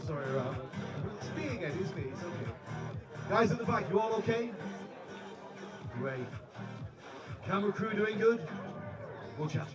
Sorry, it's me again, it's me, it's okay. Guys at the back, you all okay? Great. Camera crew doing good? We'll chat.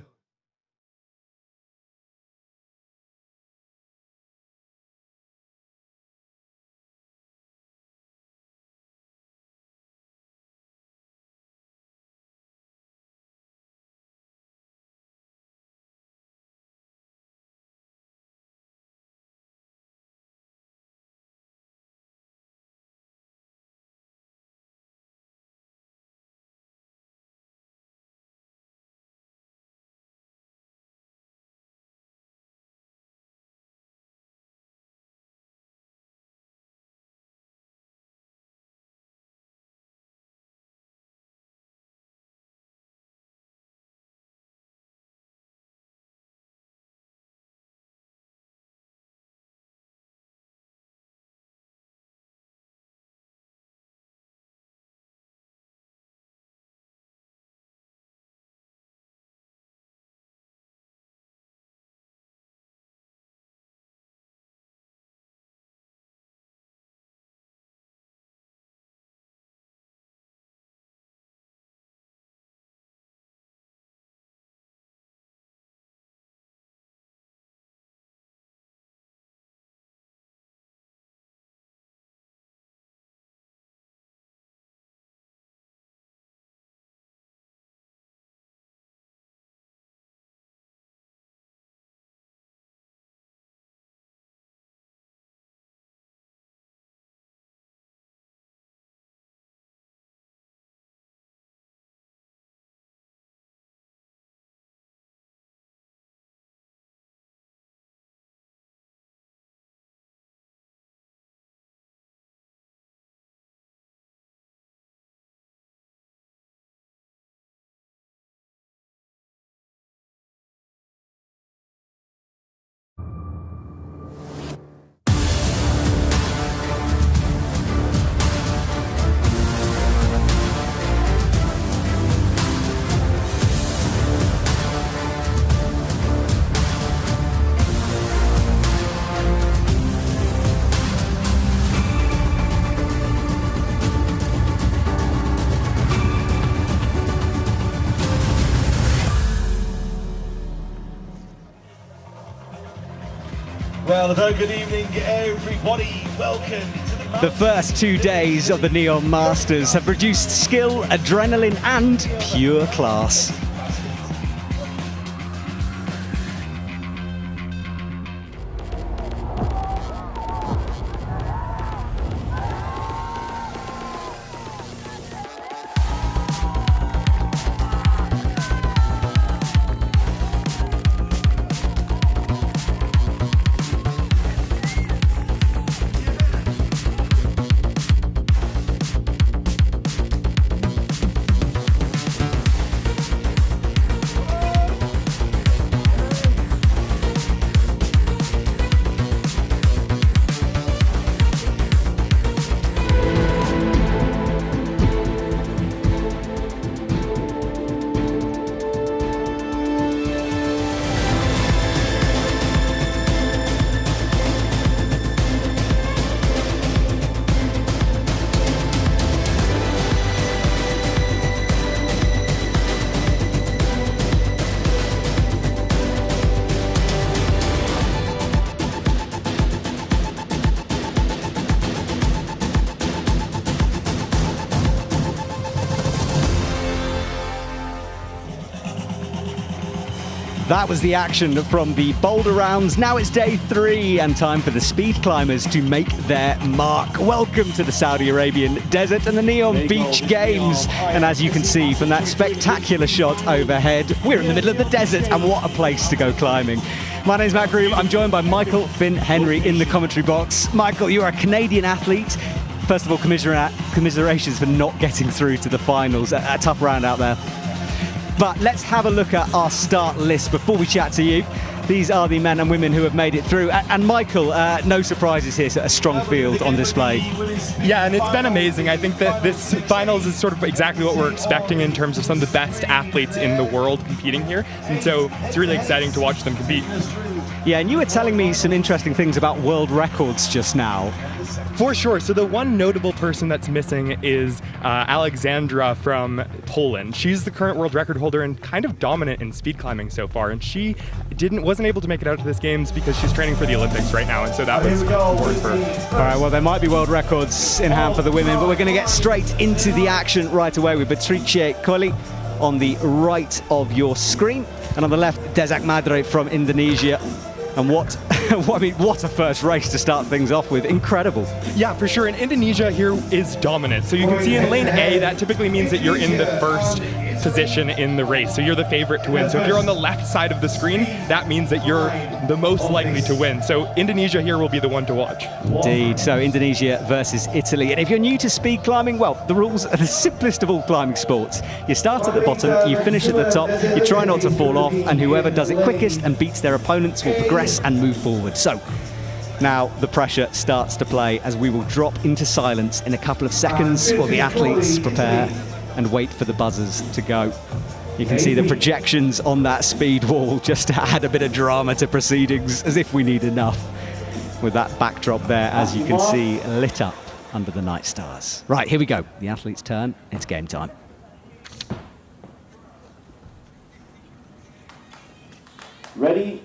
Well, a very good evening, everybody. Welcome to the first 2 days of the NEOM Masters have produced skill, adrenaline, and pure class. That was the action from the Boulder rounds. Now it's day 3 and time for the speed climbers to make their mark. Welcome to the Saudi Arabian desert and the NEOM Beach Games. And as you can see from that spectacular shot overhead, we're in the middle of the desert, and what a place to go climbing. My name's Matt Groom. I'm joined by Michael Finn Henry in the commentary box. Michael, you're a Canadian athlete. First of all, commiserations for not getting through to the finals. A tough round out there. But let's have a look at our start list before we chat to you. these are the men and women who have made it through. And Michael, no surprises here, so a strong field on display. Yeah, and it's been amazing. I think that this finals is sort of exactly what we're expecting in terms of some of the best athletes in the world competing here. And so it's really exciting to watch them compete. Yeah, and you were telling me some interesting things about world records just now. For sure. So the one notable person that's missing is Alexandra from Poland. She's the current world record holder and kind of dominant in speed climbing so far. And she wasn't able to make it out to this games because she's training for the Olympics right now. And so that was important for her. All right, well, there might be world records in hand for the women, but we're going to get straight into the action right away with Patricia Colli on the right of your screen. And on the left, Dezak Madre from Indonesia. And what a first race to start things off with. Incredible. Yeah, for sure. And Indonesia here is dominant. So you can see in lane A, that typically means that you're in the first position in the race. So you're the favorite to win. So if you're on the left side of the screen, that means that you're the most likely to win. So Indonesia here will be the one to watch. Indeed. So Indonesia versus Italy. And if you're new to speed climbing, well, the rules are the simplest of all climbing sports. You start at the bottom, you finish at the top, you try not to fall off, and whoever does it quickest and beats their opponents will progress and move forward. So now the pressure starts to play as we will drop into silence in a couple of seconds while the athletes prepare and wait for the buzzers to go. You can see the projections on that speed wall just to add a bit of drama to proceedings, as if we need enough, with that backdrop there, as you can see, lit up under the night stars. Right, here we go. The athlete's turn. It's game time. Ready?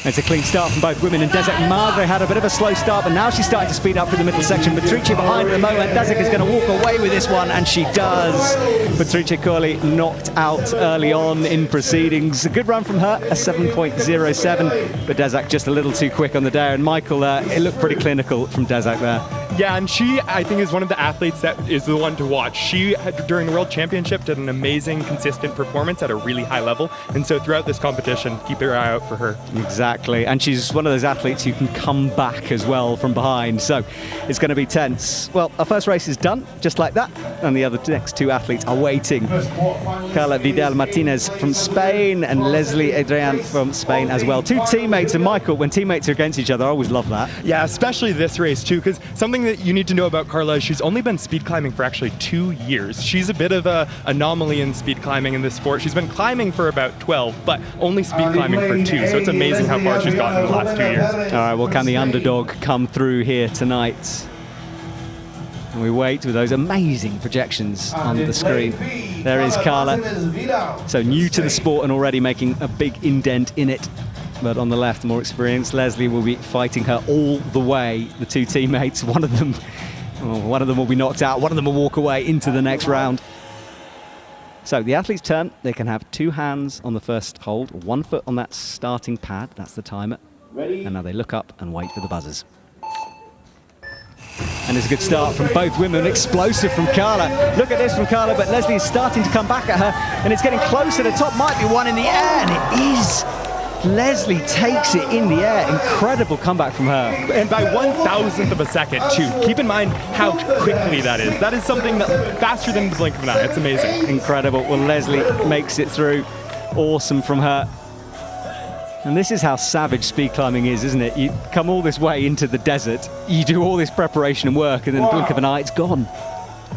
It's a clean start from both women, and Dezak Madre had a bit of a slow start, but now she's starting to speed up through the middle section. Patricia behind at the moment. Dezak is going to walk away with this one, and she does. Patricia Colli knocked out early on in proceedings. A good run from her, a 7.07, but Dezak just a little too quick on the day. And Michael, it looked pretty clinical from Dezak there. Yeah, and she, I think, is one of the athletes that is the one to watch. She, during the World Championship, did an amazing, consistent performance at a really high level. And so throughout this competition, keep your eye out for her. Exactly. And she's one of those athletes who can come back as well from behind. So it's going to be tense. Well, our first race is done, just like that. And the next two athletes are waiting. Carla Vidal Martinez from Spain and Leslie Adrian from Spain as well. Two teammates. And Michael, when teammates are against each other, I always love that. Yeah, especially this race too, because something that you need to know about Carla is she's only been speed climbing for actually 2 years. She's a bit of an anomaly in speed climbing in this sport. She's been climbing for about 12, but only speed climbing for 2. So it's amazing how far she's gotten in the last 2 years. All right, well, can the underdog come through here tonight? And we wait with those amazing projections on the screen. There is Carla. So new to the sport and already making a big indent in it. But on the left, more experienced Leslie will be fighting her all the way. The two teammates, one of them will be knocked out, one of them will walk away into the next round. So the athlete's turn. They can have 2 hands on the first hold, 1 foot on that starting pad. That's the timer. Ready? And now they look up and wait for the buzzers. And it's a good start from both women. Explosive from Carla. Look at this from Carla, but Leslie is starting to come back at her, and it's getting closer. The top might be one in the air, and it is. Leslie takes it in the air. Incredible comeback from her. And by 1,000th of a second, too. Keep in mind how quickly that is. That is something that faster than the blink of an eye. It's amazing. Incredible. Well, Leslie makes it through. Awesome from her. And this is how savage speed climbing is, isn't it? You come all this way into the desert, you do all this preparation and work, and then the blink of an eye, it's gone.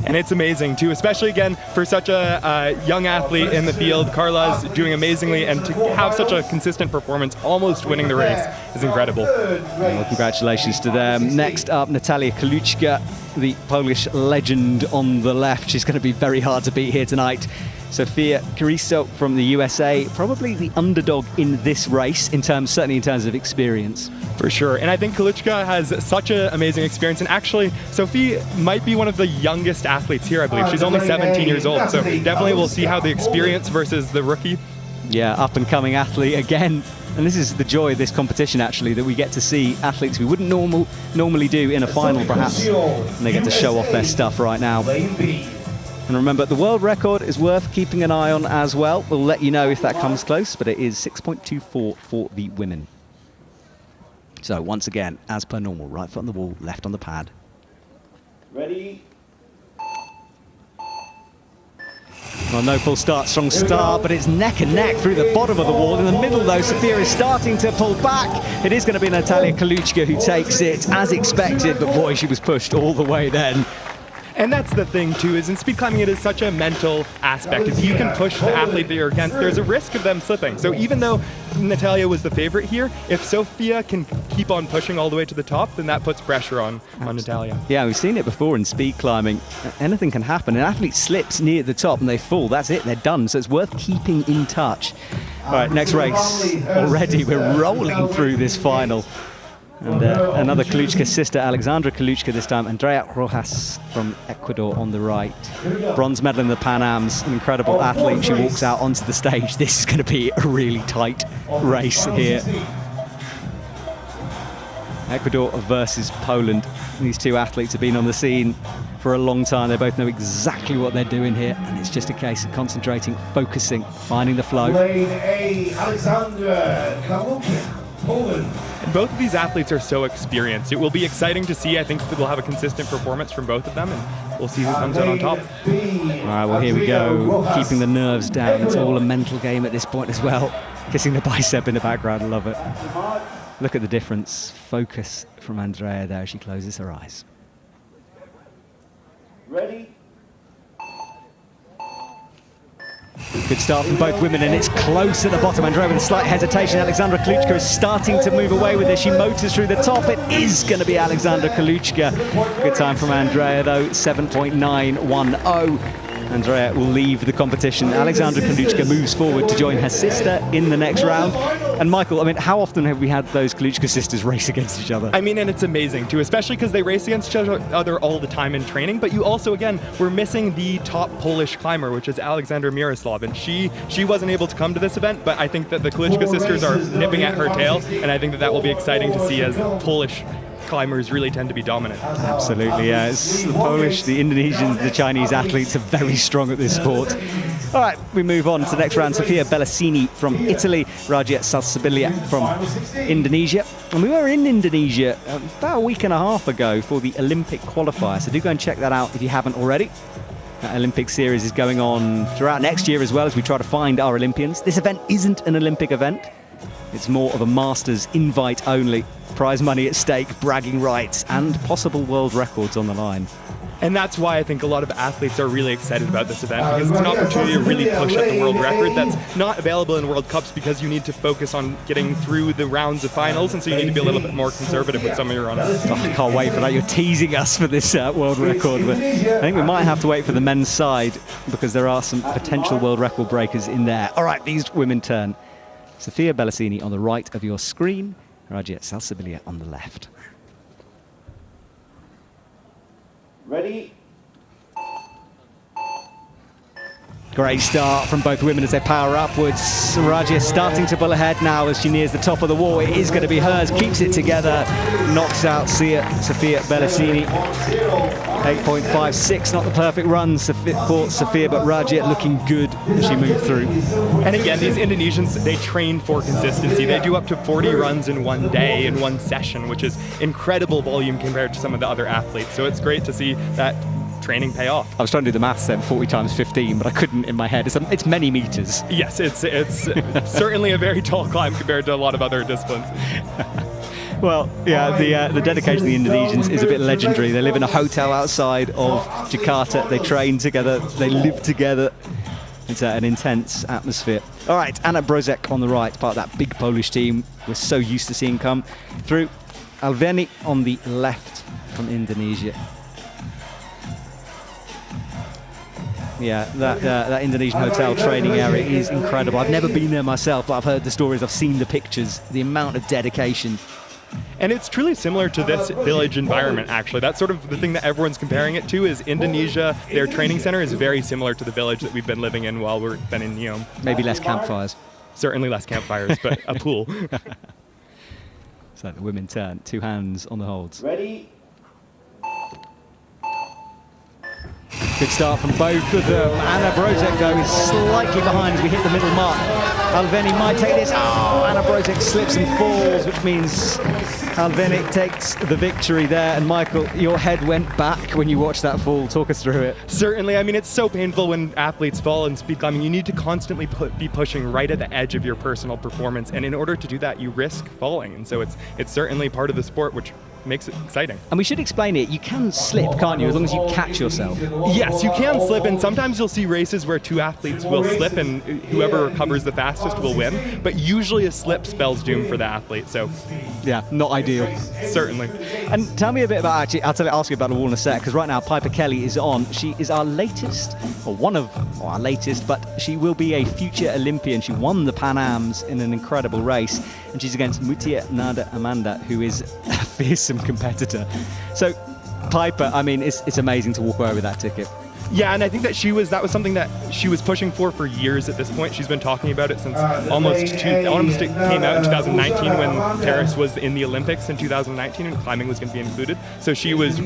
And it's amazing too, especially again for such a young athlete in the field. Carla's doing amazingly, and to have such a consistent performance, almost winning the race, is incredible. Well, congratulations to them. Next up, Natalia Kaluchka, the Polish legend on the left. She's going to be very hard to beat here tonight. Sofia Caristo from the USA, probably the underdog in this race, certainly in terms of experience. For sure, and I think Kaluchka has such an amazing experience, and actually, Sophie might be one of the youngest athletes here, I believe. She's only 17 years old, so definitely we'll see how the experience versus the rookie. Yeah, up-and-coming athlete again. And this is the joy of this competition, actually, that we get to see athletes we wouldn't normally do in a final, perhaps, and they get to show off their stuff right now. And remember, the world record is worth keeping an eye on as well. We'll let you know if that comes close, but it is 6.24 for the women. So once again, as per normal, right foot on the wall, left on the pad. Ready? Well, no full start, strong start, but it's neck and neck through the bottom of the wall. In the middle, though, Sophia is starting to pull back. It is going to be Natalia Kaluchka who takes it, as expected, but boy, she was pushed all the way then. And that's the thing, too, is in speed climbing, it is such a mental aspect. If you can push the athlete that you're against, there's a risk of them slipping. So even though Natalia was the favorite here, if Sophia can keep on pushing all the way to the top, then that puts pressure on Natalia. Yeah, we've seen it before in speed climbing. Anything can happen. An athlete slips near the top and they fall. That's it, they're done. So it's worth keeping in touch. All right, next race. Already we're rolling through this final. And another Kaluchka sister, Alexandra Kaluchka this time, Andrea Rojas from Ecuador on the right. Bronze medal in the Pan Ams, an incredible athlete. She walks out onto the stage. This is going to be a really tight race here. Ecuador versus Poland. These two athletes have been on the scene for a long time. They both know exactly what they're doing here, and it's just a case of concentrating, focusing, finding the flow. Lane A, Alexandra Kaluchka, Poland. And both of these athletes are so experienced. It will be exciting to see. I think we'll have a consistent performance from both of them, and we'll see who comes out on top. All right, well, here we go. Keeping the nerves down. It's all a mental game at this point as well. Kissing the bicep in the background. I love it. Look at the difference. Focus from Andrea there as she closes her eyes. Ready? Good start from both women, and it's close at the bottom. Andrea with a slight hesitation. Alexandra Kaluchka is starting to move away with this. She motors through the top. It is going to be Alexandra Kaluchka. Good time from Andrea, though, 7.910. Andrea will leave the competition. Alexandra Kaluchka moves forward to join her sister in the next round. And Michael, I mean, how often have we had those Kaluchka sisters race against each other? I mean, and it's amazing too, especially because they race against each other all the time in training. But you also, again, we're missing the top Polish climber, which is Alexandra Miroslav, and she wasn't able to come to this event. But I think that the Kaluchka sisters are nipping at her tail, and I think that will be exciting to see as Polish climbers really tend to be dominant. Absolutely, yeah. It's the Polish, the Indonesians, the Chinese athletes are very strong at this sport. All right, we move on to the next round. Sofia Bellassini from Italy, Rajia Salsabilia from Indonesia. And we were in Indonesia about a week and a half ago for the Olympic qualifier, so do go and check that out if you haven't already. That Olympic series is going on throughout next year as well as we try to find our Olympians. This event isn't an Olympic event. It's more of a Masters invite only. Prize money at stake, bragging rights, and possible world records on the line. And that's why I think a lot of athletes are really excited about this event, because it's an opportunity to really push at the world record that's not available in World Cups, because you need to focus on getting through the rounds of finals, and so you need to be a little bit more conservative with some of your runners. Oh, I can't wait for that. You're teasing us for this world record, but I think we might have to wait for the men's side, because there are some potential world record breakers in there. All right, these women turn. Sofia Bellassini on the right of your screen, Rajia Salsabilia on the left. Ready? Great start from both women as they power upwards. Rajia starting to pull ahead now as she nears the top of the wall. It is going to be hers, keeps it together, knocks out Sofia Bellassini. 8.56, not the perfect run for Sofia, but Rajia looking good as she moved through. And again, these Indonesians, they train for consistency. They do up to 40 runs in one day, in one session, which is incredible volume compared to some of the other athletes. So it's great to see that training pay off. I was trying to do the maths then, 40 times 15, but I couldn't in my head. It's many meters. Yes, it's certainly a very tall climb compared to a lot of other disciplines. Well, yeah, the dedication of the Indonesians is a bit legendary. They live in a hotel outside of Jakarta. They train together. They live together. It's an intense atmosphere. All right, Anna Brozek on the right, part of that big Polish team we're so used to seeing come through. Alveni on the left from Indonesia. Yeah, that Indonesian hotel training area is incredible. I've never been there myself, but I've heard the stories, I've seen the pictures, the amount of dedication. And it's truly similar to this village environment, actually. That's sort of the thing that everyone's comparing it to, is Indonesia. Their training center is very similar to the village that we've been living in while we've been in NEOM. Maybe less campfires. Certainly less campfires, but a pool. So the women turn, 2 hands on the holds. Ready? Good start from both of them. Anna Brozek, though, is slightly behind as we hit the middle mark. Alveni might take this. Oh, Anna Brozek slips and falls, which means Alvenik takes the victory there, and Michael, your head went back when you watched that fall. Talk us through it. Certainly. I mean, it's so painful when athletes fall in speed climbing. You need to constantly be pushing right at the edge of your personal performance, and in order to do that, you risk falling. And so it's certainly part of the sport, which makes it exciting. And we should explain it. You can slip, can't you, as long as you catch yourself? Yes, you can slip, and sometimes you'll see races where two athletes will slip, and whoever recovers the fastest will win. But usually a slip spells doom for the athlete, so yeah, not ideal. Certainly. And tell me a bit about, actually, ask you about the wall in a sec, because right now Piper Kelly is on. She is our latest, or one of our latest, but she will be a future Olympian. She won the Pan Ams in an incredible race, and she's against Mutia Nada Amanda, who is a fearsome competitor. So Piper, I mean, it's amazing to walk away with that ticket. Yeah, and I think that that was something that she was pushing for years at this point. She's been talking about it since almost it came out in 2019 when Paris was in the Olympics in 2019 and climbing was going to be included. So she was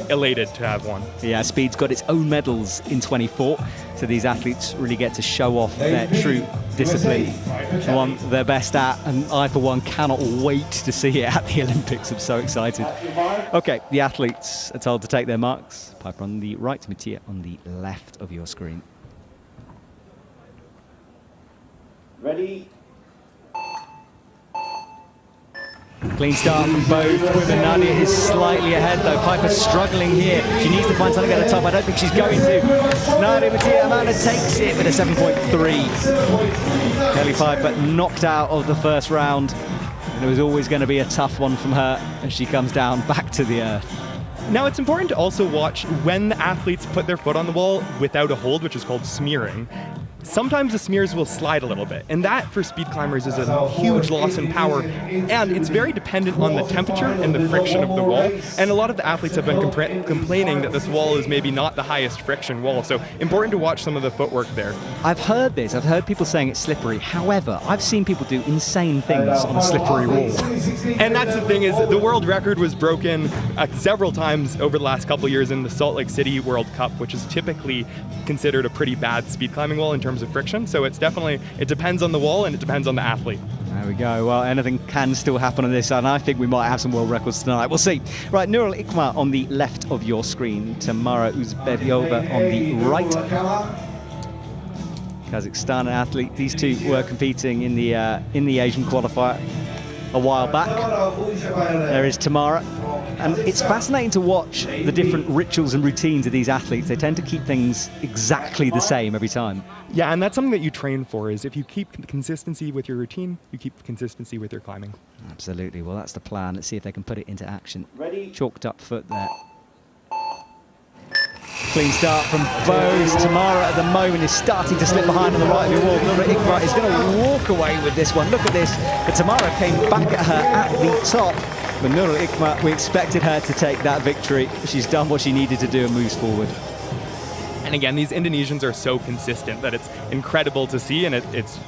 elated to have won. Yeah, Speed's got its own medals in 24, so these athletes really get to show off their true discipline, the one they're best at, and I, for one, cannot wait to see it at the Olympics. I'm so excited. Okay, the athletes are told to take their marks. Piper on the right, Mattia on the left of your screen. Ready? Clean start from both women. Nadia is slightly ahead though. Piper's struggling here. She needs to find something at the top. I don't think she's going to. Nadia Mattia Amanda takes it with a 7.3. Kelly Piper knocked out of the first round. And it was always going to be a tough one from her as she comes down back to the earth. Now, it's important to also watch when athletes put their foot on the wall without a hold, which is called smearing. Sometimes the smears will slide a little bit, and that for speed climbers is a huge loss in power, and it's very dependent on the temperature and the friction of the wall, and a lot of the athletes have been complaining that this wall is maybe not the highest friction wall, so important to watch some of the footwork there. I've heard this, I've heard people saying it's slippery, however, I've seen people do insane things on a slippery wall. And that's the thing, is the world record was broken several times over the last couple of years in the Salt Lake City World Cup, which is typically considered a pretty bad speed climbing wall in terms of friction, so it depends on the wall and it depends on the athlete. There we go. Well, anything can still happen on this, and I think we might have some world records tonight. We'll see. Right, Nurul Ikma on the left of your screen, Tamara Uzberyova on the right. Kazakhstan athlete. These two were competing in the Asian qualifier a while back. There is Tamara. And it's fascinating to watch the different rituals and routines of these athletes. They tend to keep things exactly the same every time. Yeah, and that's something that you train for, is if you keep consistency with your routine, you keep consistency with your climbing. Absolutely. Well, that's the plan. Let's see if they can put it into action. Ready? Chalked up foot there. Clean start from both. Tamara at the moment is starting to slip behind on the right of your wall. Nurul Ikma is going to walk away with this one. Look at this. But Tamara came back at her at the top. But Nurul Ikma, we expected her to take that victory. She's done what she needed to do and moves forward. And again, these Indonesians are so consistent that it's incredible to see, and it's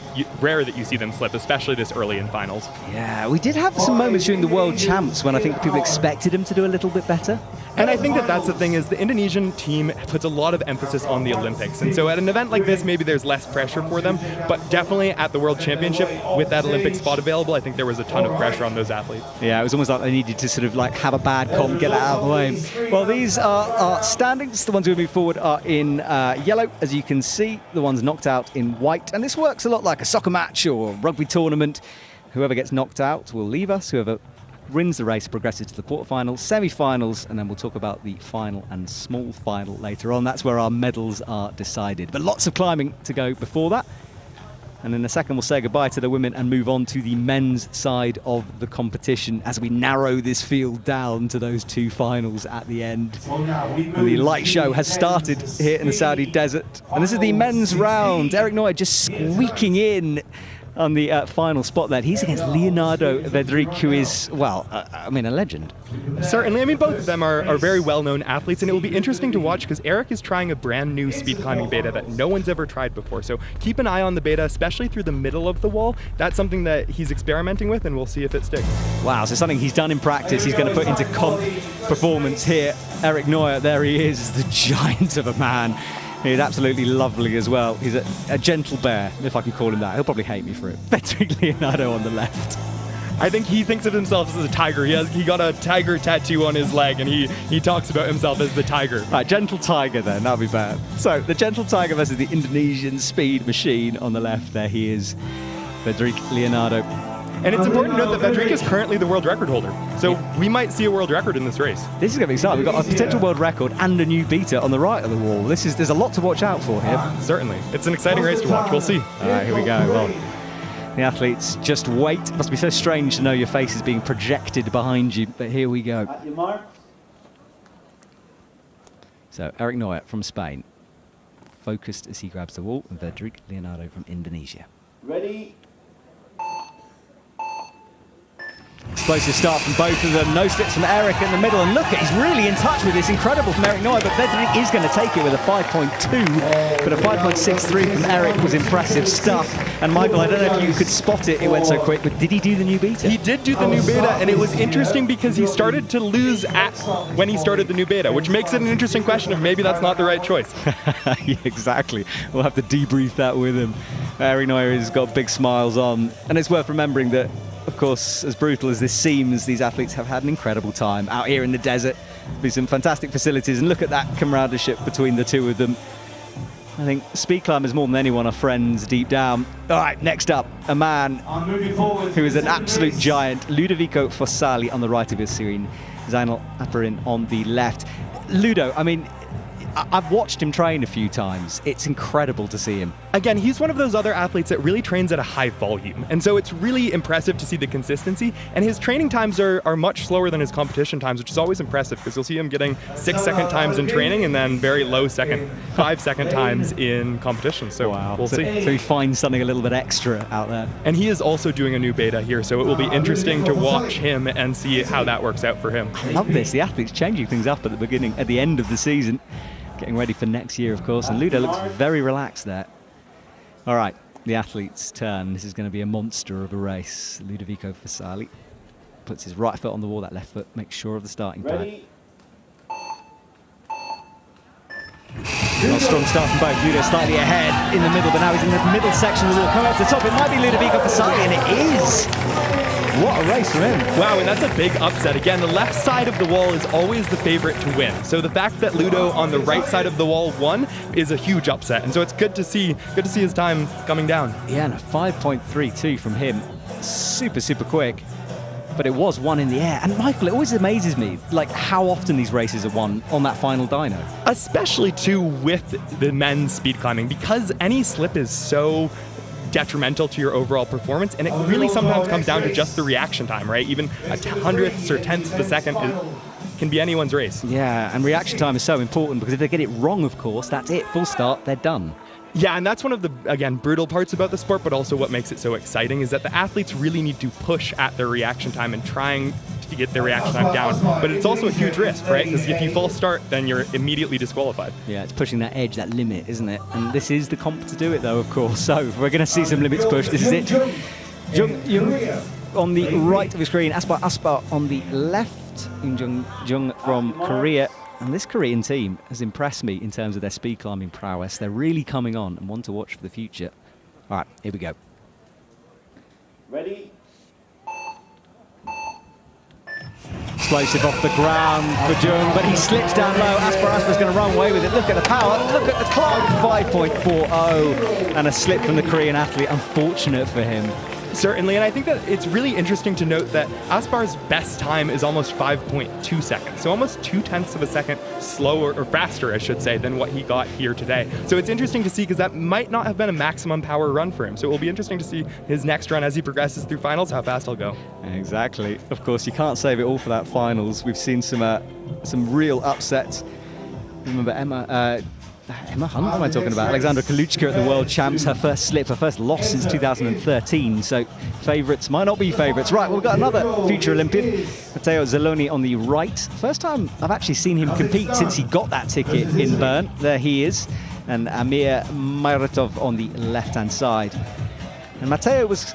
rare that you see them slip, especially this early in finals. Yeah, we did have some moments during the World Champs when I think people expected them to do a little bit better. And I think that that's the thing, is the Indonesian team puts a lot of emphasis on the Olympics. And so at an event like this, maybe there's less pressure for them, but definitely at the World Championship, with that Olympic spot available, I think there was a ton of pressure on those athletes. Yeah, it was almost like they needed to sort of like have a bad comp, get that out of the way. Well, these are our standings. The ones who move forward are in yellow, as you can see. The ones knocked out in white. And this works a lot like a soccer match or a rugby tournament. Whoever gets knocked out will leave us. Whoever wins the race progresses to the quarterfinals, semi-finals, and then we'll talk about the final and small final later on. That's where our medals are decided. But lots of climbing to go before that. And in a second, we'll say goodbye to the women and move on to the men's side of the competition as we narrow this field down to those two finals at the end. And the light show has started here in the Saudi desert. And this is the men's round. Eric Neuer just squeaking in on the final spot there. He's against Leonardo Vedric, who is, well, I mean, a legend. Certainly. I mean, both of them are very well-known athletes, and it will be interesting to watch because Eric is trying a brand new speed climbing beta that no one's ever tried before. So keep an eye on the beta, especially through the middle of the wall. That's something that he's experimenting with, and we'll see if it sticks. Wow, so something he's done in practice, he's going to put into comp performance here. Eric Neuer, there he is, the giant of a man. He's absolutely lovely as well. He's a gentle bear, if I can call him that. He'll probably hate me for it. Vedric Leonardo on the left. I think he thinks of himself as a tiger. He got a tiger tattoo on his leg, and he talks about himself as the tiger. Right, gentle tiger then, that'll be bad. So the gentle tiger versus the Indonesian speed machine on the left. There he is, Federic Leonardo. And it's important to note that Federic is currently the world record holder. So we might see a world record in this race. This is going to be exciting. We've got a potential world record and a new beater on the right of the wall. There's a lot to watch out for here. Certainly. It's an exciting race to watch. We'll see. All right, here we go. Well, the athletes just wait. It must be so strange to know your face is being projected behind you, but here we go. At your mark. So Eric Neuer from Spain, focused as he grabs the wall, and Federic Leonardo from Indonesia. Ready. Explosive start from both of them. No slips from Eric in the middle. And look, he's really in touch with this. Incredible from Eric Neuer, but Federic is going to take it with a 5.2. But a 5.63 from Eric was impressive stuff. And Michael, I don't know if you could spot it. It went so quick, but did he do the new beta? He did do the new beta, and it was interesting because he started to lose when he started the new beta, which makes it an interesting question of maybe that's not the right choice. Yeah, exactly. We'll have to debrief that with him. Eric Neuer has got big smiles on. And it's worth remembering that, of course, as brutal as this seems, these athletes have had an incredible time out here in the desert with some fantastic facilities. And look at that camaraderie between the two of them. I think speed climbers more than anyone are friends deep down. All right, next up, a man who is an absolute giant, Ludovico Fossali on the right of his screen, Zainal Aperin on the left. Ludo, I mean, I've watched him train a few times. It's incredible to see him. Again, he's one of those other athletes that really trains at a high volume. And so it's really impressive to see the consistency. And his training times are much slower than his competition times, which is always impressive because you'll see him getting 6-second times in training and then very low 5-second times in competition. So wow. We'll see. So he finds something a little bit extra out there. And he is also doing a new beta here, so it will be interesting to watch him and see how that works out for him. I love this. The athletes changing things up at the end of the season. Getting ready for next year, of course, and Ludo looks very relaxed there. All right, the athlete's turn. This is going to be a monster of a race. Ludovico Fossali puts his right foot on the wall, that left foot makes sure of the starting pad. Not strong start from both. Ludo slightly ahead in the middle, but now he's in the middle section of the wall. Coming up to the top, it might be Ludovico Fossali, and it is. What a race for him. Wow, and that's a big upset. Again, the left side of the wall is always the favorite to win. So the fact that Ludo on the right side of the wall won is a huge upset. And so it's good to see his time coming down. Yeah, and a 5.32 from him. Super, super quick. But it was one in the air. And Michael, it always amazes me, like how often these races are won on that final dyno. Especially too with the men's speed climbing, because any slip is so detrimental to your overall performance, and it really sometimes comes down to just the reaction time, right? Even a hundredth or tenth of a second can be anyone's race. Yeah, and reaction time is so important because if they get it wrong, of course, that's it, full start, they're done. Yeah, and that's one of the, again, brutal parts about the sport, but also what makes it so exciting is that the athletes really need to push at their reaction time and trying to get their reaction time down. But it's also a huge risk, right? Because if you false start, then you're immediately disqualified. Yeah, it's pushing that edge, that limit, isn't it? And this is the comp to do it, though, of course. So we're going to see some limits pushed. This is it. Jung on the right of the screen, Aspar on the left. Jung from Korea. And this Korean team has impressed me in terms of their speed climbing prowess. They're really coming on and one to watch for the future. All right, here we go. Ready. Explosive off the ground for Jung, but he slips down low. Aspar's going to run away with it. Look at the power, look at the clock. 5.40 and a slip from the Korean athlete. Unfortunate for him. Certainly, and I think that it's really interesting to note that Aspar's best time is almost 5.2 seconds, so almost 0.2 of a second slower, or faster, I should say, than what he got here today. So it's interesting to see because that might not have been a maximum power run for him. So it will be interesting to see his next run as he progresses through finals, how fast he'll go. Exactly. Of course, you can't save it all for that finals. We've seen some real upsets. Remember Emma Hunt, am I talking about? Alexandra Kaluchka at the World Champs, her first slip, her first loss since 2013. So favourites might not be favourites. Right, we've got another future Olympian, Matteo Zelloni on the right. First time I've actually seen him compete since he got that ticket in Bern. There he is. And Amir Mayratov on the left-hand side. And Matteo was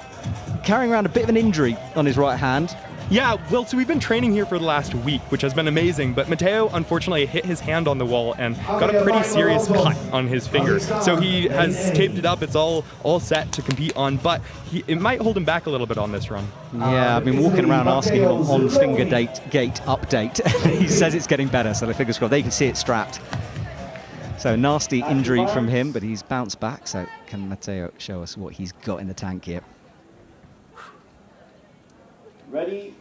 carrying around a bit of an injury on his right hand. Yeah, well, so we've been training here for the last week, which has been amazing, but Matteo unfortunately hit his hand on the wall and got a pretty serious cut on his finger. So he has taped it up, it's all set to compete on, but it might hold him back a little bit on this run. Yeah, I've been walking around asking him on finger gate update. He says it's getting better, so the fingers crossed. They can see it strapped. So nasty injury from him, but he's bounced back, so can Matteo show us what he's got in the tank here? Ready?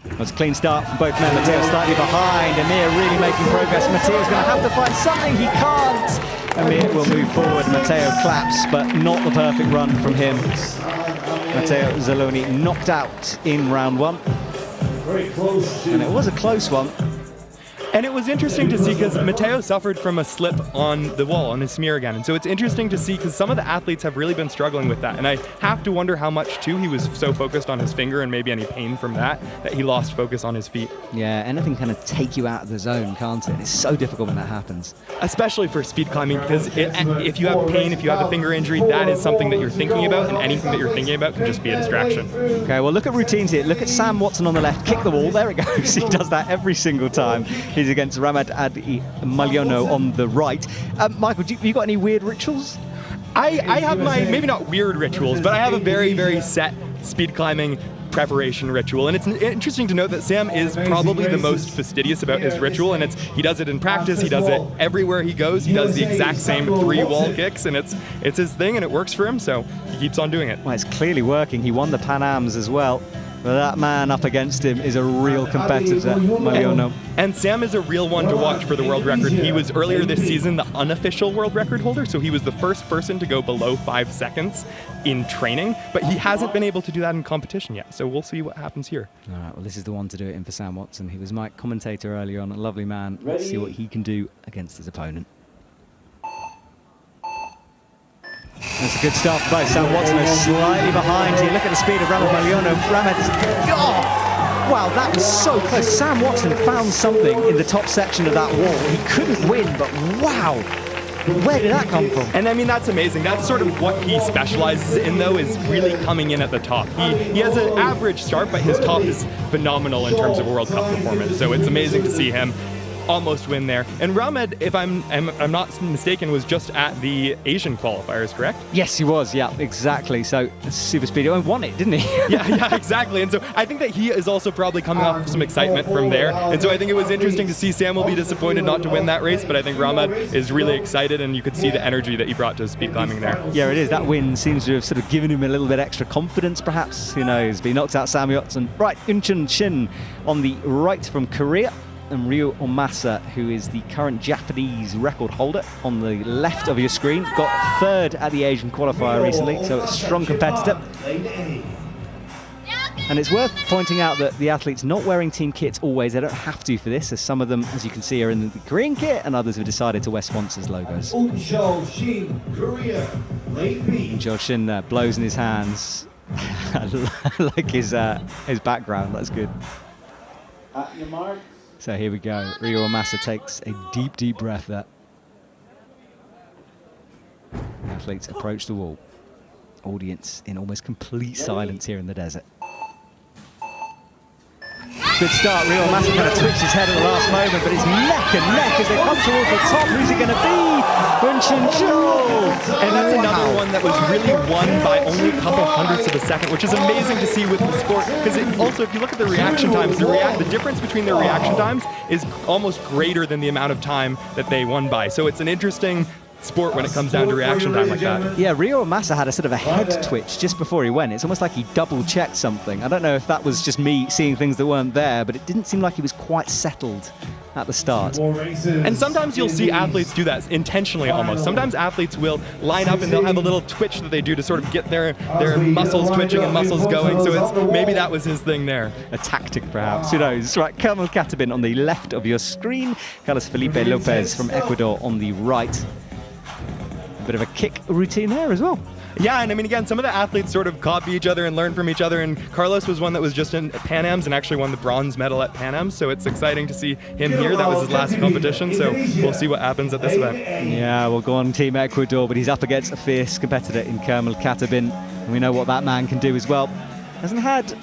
That's a clean start from both men. Matteo slightly behind. Amir really making progress. Matteo's going to have to find something. He can't. Amir will move forward. Matteo claps, but not the perfect run from him. Matteo Zaloni knocked out in round 1. Very close. And it was a close one. And it was interesting to see because Matteo suffered from a slip on the wall, on his smear again. And so it's interesting to see because some of the athletes have really been struggling with that. And I have to wonder how much, too, he was so focused on his finger and maybe any pain from that he lost focus on his feet. Yeah, anything kind of take you out of the zone, can't it? It's so difficult when that happens. Especially for speed climbing because if you have pain, if you have a finger injury, that is something that you're thinking about, and anything that you're thinking about can just be a distraction. Okay, well, look at routines here. Look at Sam Watson on the left, kick the wall. There it goes. He does that every single time. He's against Ramad Adi Maliono on the right. Michael, you got any weird rituals? I have my, maybe not weird rituals, but I have a very, very set speed climbing preparation ritual. And it's interesting to note that Sam is probably the most fastidious about his ritual, and he does it in practice, he does it everywhere he goes, he does the exact same 3 wall kicks, and it's his thing and it works for him, so he keeps on doing it. Well, it's clearly working. He won the Pan Ams as well. But that man up against him is a real competitor, Maliono. And Sam is a real one to watch for the world record. He was earlier this season the unofficial world record holder, so he was the first person to go below 5 seconds in training, but he hasn't been able to do that in competition yet, so we'll see what happens here. All right, well, this is the one to do it in for Sam Watson. He was my commentator earlier on, a lovely man. Let's see what he can do against his opponent. That's a good start for both. Sam Watson is slightly behind here. Look at the speed of Ramad Maliono. Ramad is... Oh! Wow, that was so close. Sam Watson found something in the top section of that wall. He couldn't win, but wow! Where did that come from? And I mean, that's amazing. That's sort of what he specializes in, though, is really coming in at the top. He has an average start, but his top is phenomenal in terms of World Cup performance. So it's amazing to see him almost win there. And Ramad, if I'm not mistaken, was just at the Asian qualifiers, correct? Yes, he was. Yeah, exactly. So super speedy. And won it, didn't he? yeah, exactly. And so I think that he is also probably coming off some excitement from there. And so I think it was interesting to see Sam will be disappointed not to win that race, but I think Ramad is really excited, and you could see the energy that he brought to speed climbing there. Yeah, it is. That win seems to have sort of given him a little bit extra confidence, perhaps. Who knows? But he knocked out Sam Watson. Right, Unchun Shin on the right from Korea. And Ryo Omasa, who is the current Japanese record holder, on the left of your screen. Got 3rd at the Asian qualifier recently, so a strong competitor. And it's worth pointing out that the athletes not wearing team kits always, they don't have to for this, as some of them, as you can see, are in the Korean kit, and others have decided to wear sponsors' logos. Unchun Shin, Korea, lane B. Unchun Shin blows in his hands. I like his background, that's good. At your mark. So here we go. Ryo Omasa takes a deep, deep breath there. Athletes approach the wall. Audience in almost complete silence here in the desert. Good start. Ryo Omasa kind of twitched his head at the last moment, but it's neck and neck as they come towards the top. Who's it going to be? Unchun Shin. And that's another one that was really won by only a couple hundredths of a second, which is amazing to see with the sport. Because also, if you look at the reaction times, the difference between their reaction times is almost greater than the amount of time that they won by. So it's an interesting sport when it comes down to reaction time like that. Yeah, Ryo Omasa had a sort of a head twitch just before he went. It's almost like he double-checked something. I don't know if that was just me seeing things that weren't there, but it didn't seem like he was quite settled at the start. And sometimes you'll see athletes do that intentionally almost. Sometimes athletes will line up and they'll have a little twitch that they do to sort of get their muscles twitching and muscles going. So it's maybe that was his thing there. A tactic, perhaps. Who knows? Right, Carmel Catabin on the left of your screen. Carlos Felipe Lopez from Ecuador on the right. A bit of a kick routine there as well. Yeah, and I mean, again, some of the athletes sort of copy each other and learn from each other, and Carlos was one that was just in Pan Ams and actually won the bronze medal at Pan Ams, so it's exciting to see him here. That was his last competition, so we'll see what happens at this event. Yeah, we'll go on Team Ecuador, but he's up against a fierce competitor in Carmel Catabin. We know what that man can do as well. Hasn't had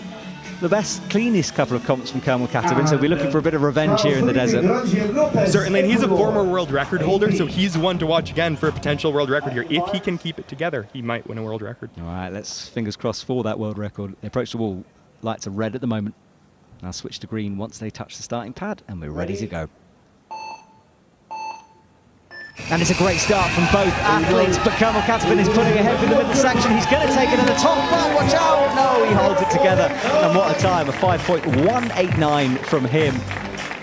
the best, cleanest couple of comps from Kamil Katabin, so we're looking for a bit of revenge here in the desert. Certainly, and he's a former world record holder, so he's one to watch again for a potential world record here. If he can keep it together, he might win a world record. All right, let's fingers crossed for that world record. They approach the wall. Lights are red at the moment. Now switch to green once they touch the starting pad, and we're ready to go. And it's a great start from both athletes, but Kamil Katabin is putting ahead for the middle section. He's going to take it in the top, but watch out! No, he holds it together. And what a time, a 5.189 from him.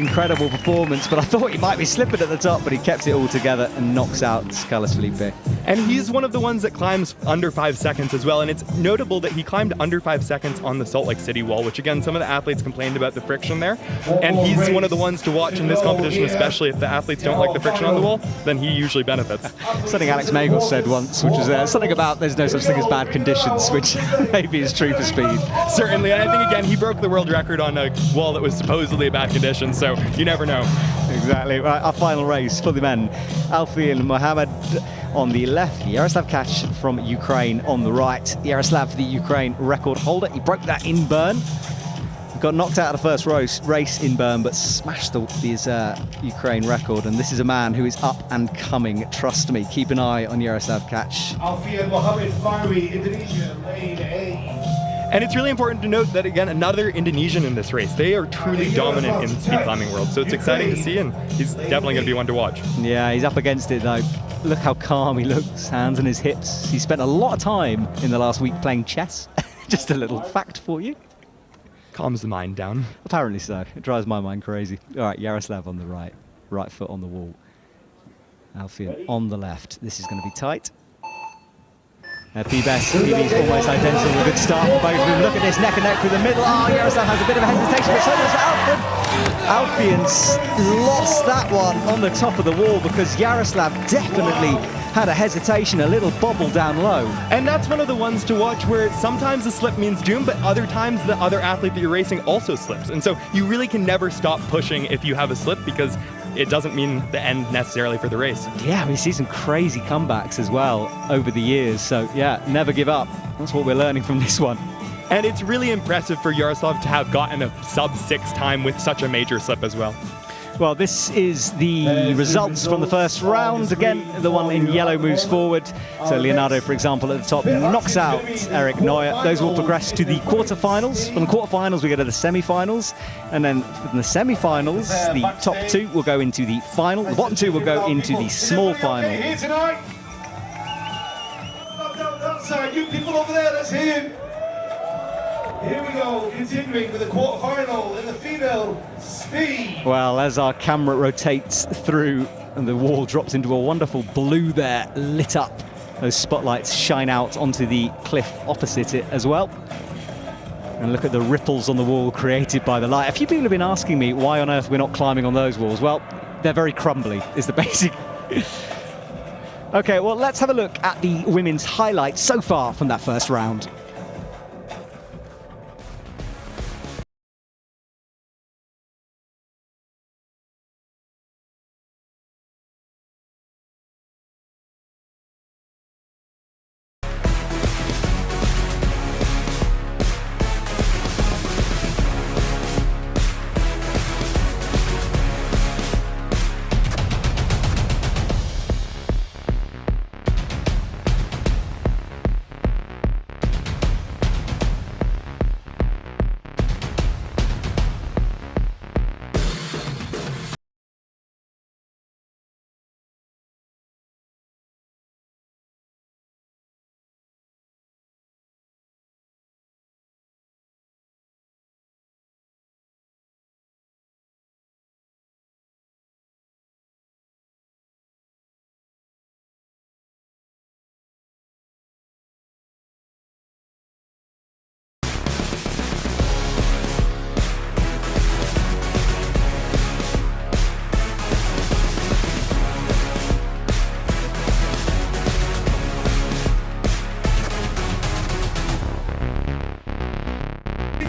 Incredible performance, but I thought he might be slipping at the top, but he kept it all together and knocks out Carlos Felipe. And he's one of the ones that climbs under 5 seconds as well, and it's notable that he climbed under 5 seconds on the Salt Lake City wall, which again, some of the athletes complained about the friction there, and he's one of the ones to watch in this competition, especially if the athletes don't like the friction on the wall, then he usually benefits. Something Alex Magel said once, which was something about there's no such thing as bad conditions, which maybe is true for speed. Certainly, and I think again, he broke the world record on a wall that was supposedly a bad condition, so you never know. Exactly. Right, our final race for the men. Alfian Mohamed on the left, Yaroslav Kach from Ukraine on the right. Yaroslav, the Ukraine record holder. He broke that in Bern. Got knocked out of the first race in Bern, but smashed his Ukraine record. And this is a man who is up and coming. Trust me. Keep an eye on Yaroslav Kach. Alfian Mohamed Farwi, Indonesia, lane A. And it's really important to note that, again, another Indonesian in this race. They are truly dominant in the speed climbing world, so it's exciting to see, and he's definitely going to be one to watch. Yeah, he's up against it, though. Look how calm he looks, hands on his hips. He spent a lot of time in the last week playing chess. Just a little fact for you. Calms the mind down. Apparently so. It drives my mind crazy. All right, Yaroslav on the right foot on the wall. Alfian on the left. This is going to be tight. PB's almost identical. A good start for both of them. Look at this, neck and neck through the middle. Oh, Yaroslav has a bit of a hesitation, but so does Alfian. Alfian's lost that one on the top of the wall because Yaroslav definitely had a hesitation, a little bobble down low. And that's one of the ones to watch where sometimes the slip means doom, but other times the other athlete that you're racing also slips. And so you really can never stop pushing if you have a slip because it doesn't mean the end necessarily for the race. Yeah, we see some crazy comebacks as well over the years. So yeah, never give up. That's what we're learning from this one. And it's really impressive for Yaroslav to have gotten a sub-6 time with such a major slip as well. Well, this is the results from the first round. Again, the one in yellow moves forward. So Leonardo, for example, at the top knocks out Eric Neuer. Those will progress to the quarterfinals. From the quarterfinals, we go to the semi-finals. And then from the semi-finals, the top two will go into the final. The bottom two will go into the small final. Here tonight. That side, you people over there, let's hear you. Here we go, continuing with the quarterfinal in the female speed. Well, as our camera rotates through and the wall drops into a wonderful blue there, lit up. Those spotlights shine out onto the cliff opposite it as well. And look at the ripples on the wall created by the light. A few people have been asking me why on earth we're not climbing on those walls. Well, they're very crumbly, is the basic. Okay, well, let's have a look at the women's highlights so far from that first round.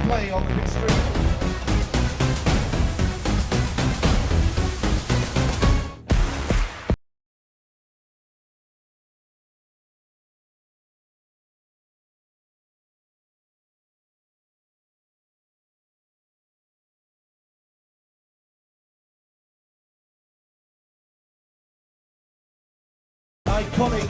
Playing on the big screen. iconic.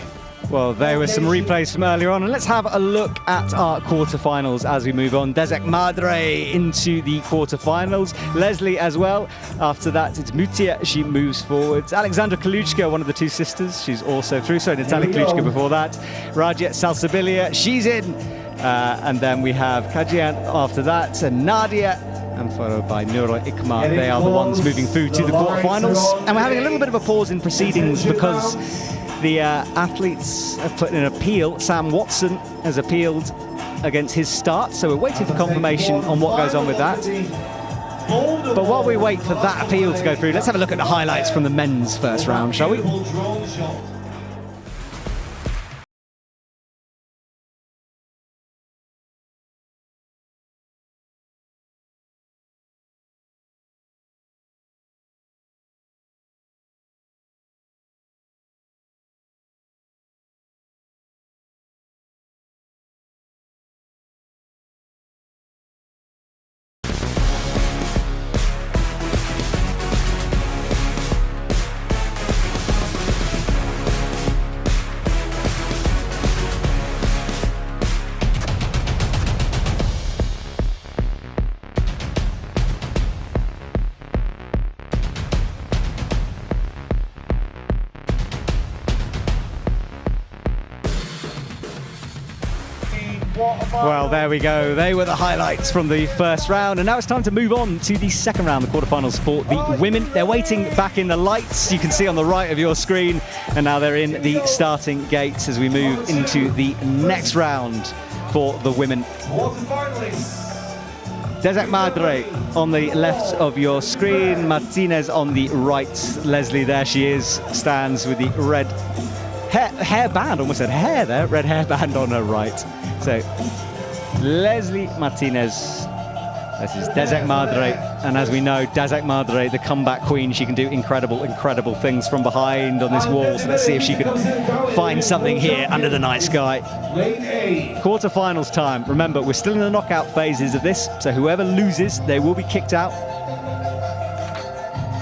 Well, there were some replays from earlier on, and let's have a look at our quarterfinals as we move on. Desek Madre into the quarterfinals. Leslie as well. After that, it's Mutia. She moves forwards. Alexandra Kaluchka, one of the two sisters, she's also through. Sorry, Natalia Kaluchka before that. Raja Salsabilia, she's in. And then we have Kajian after that, and Nadia, and followed by Nura Ikma. They are the ones moving through to the quarterfinals. And we're having a little bit of a pause in proceedings because the athletes have put in an appeal. Sam Watson has appealed against his start, so we're waiting for confirmation on what goes on with that. But while we wait for that appeal to go through, let's have a look at the highlights from the men's first round, shall we? Well, there we go. They were the highlights from the first round, and now it's time to move on to the second round, the quarterfinals for the women. They're waiting back in the lights, you can see on the right of your screen, and now they're in the starting gates as we move into the next round for the women. Desek Madre on the left of your screen, Martinez on the right. Leslie, there she is, stands with the red hairband, almost said hair there, red hairband on her right. So, Leslie Martinez, this is Desek Madre, and as we know, Desek Madre, the comeback queen, she can do incredible, incredible things from behind on this wall, so let's see if she can find something here under the night sky. Quarterfinals time. Remember, we're still in the knockout phases of this, so whoever loses, they will be kicked out.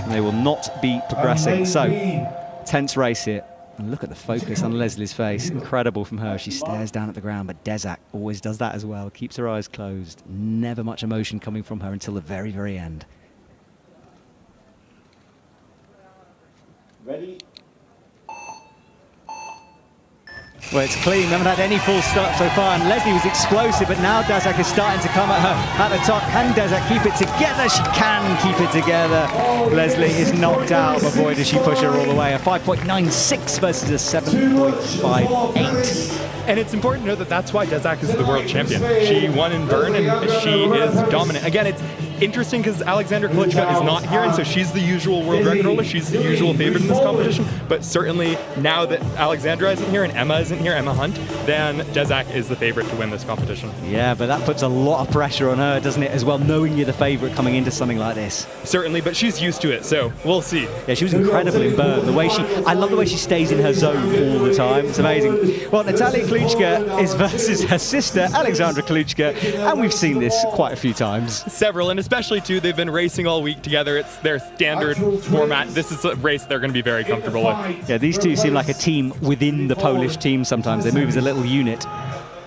And they will not be progressing, so tense race here. And look at the focus on Leslie's face. Incredible from her. She stares down at the ground, but Desek always does that as well. Keeps her eyes closed. Never much emotion coming from her until the very, very end. Ready? Well, it's clean. We haven't had any full start so far, and Leslie was explosive, but now Desek is starting to come at her at the top. Can Desek keep it together? She can keep it together. Leslie is knocked out, but boy, does she push her all the way. A 5.96 versus a 7.58. And it's important to note that that's why Desek is the world champion. She won in Bern, and she is dominant. Again, it's interesting because Alexandra Kaluchka is not here, and so she's the usual world record holder. She's the usual favorite in this competition. But certainly now that Alexandra isn't here and Emma isn't here, Emma Hunt, then Desek is the favorite to win this competition. Yeah, but that puts a lot of pressure on her, doesn't it, as well, knowing you're the favorite coming into something like this. Certainly, but she's used to it, so we'll see. Yeah, she was incredible in Bern. I love the way she stays in her zone all the time. It's amazing. Well, Natalia Kaluchka is versus her sister, Alexandra Kaluchka, and we've seen this quite a few times. Several, and especially too, they've been racing all week together. It's their standard format. This is a race they're going to be very comfortable with. Yeah, these two seem like a team within the Polish team sometimes. They move as a little unit.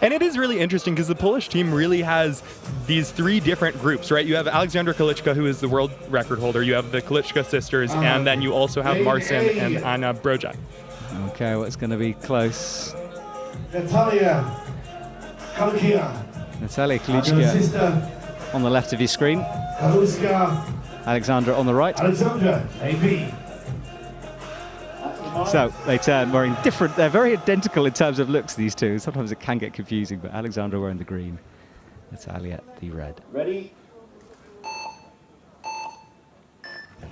And it is really interesting because the Polish team really has these three different groups, right? You have Alexandra Kaluchka, who is the world record holder. You have the Kaluchka sisters, and then you also have Marcin and Anna Brojak. Okay, well, it's going to be close. Natalia Kaluchka. Natalia Kaluchka on the left of your screen. Alexandra on the right. Alexandra, AB. So they turn wearing different, they're very identical in terms of looks, these two. Sometimes it can get confusing, but Alexandra wearing the green, Natalia the red. Ready?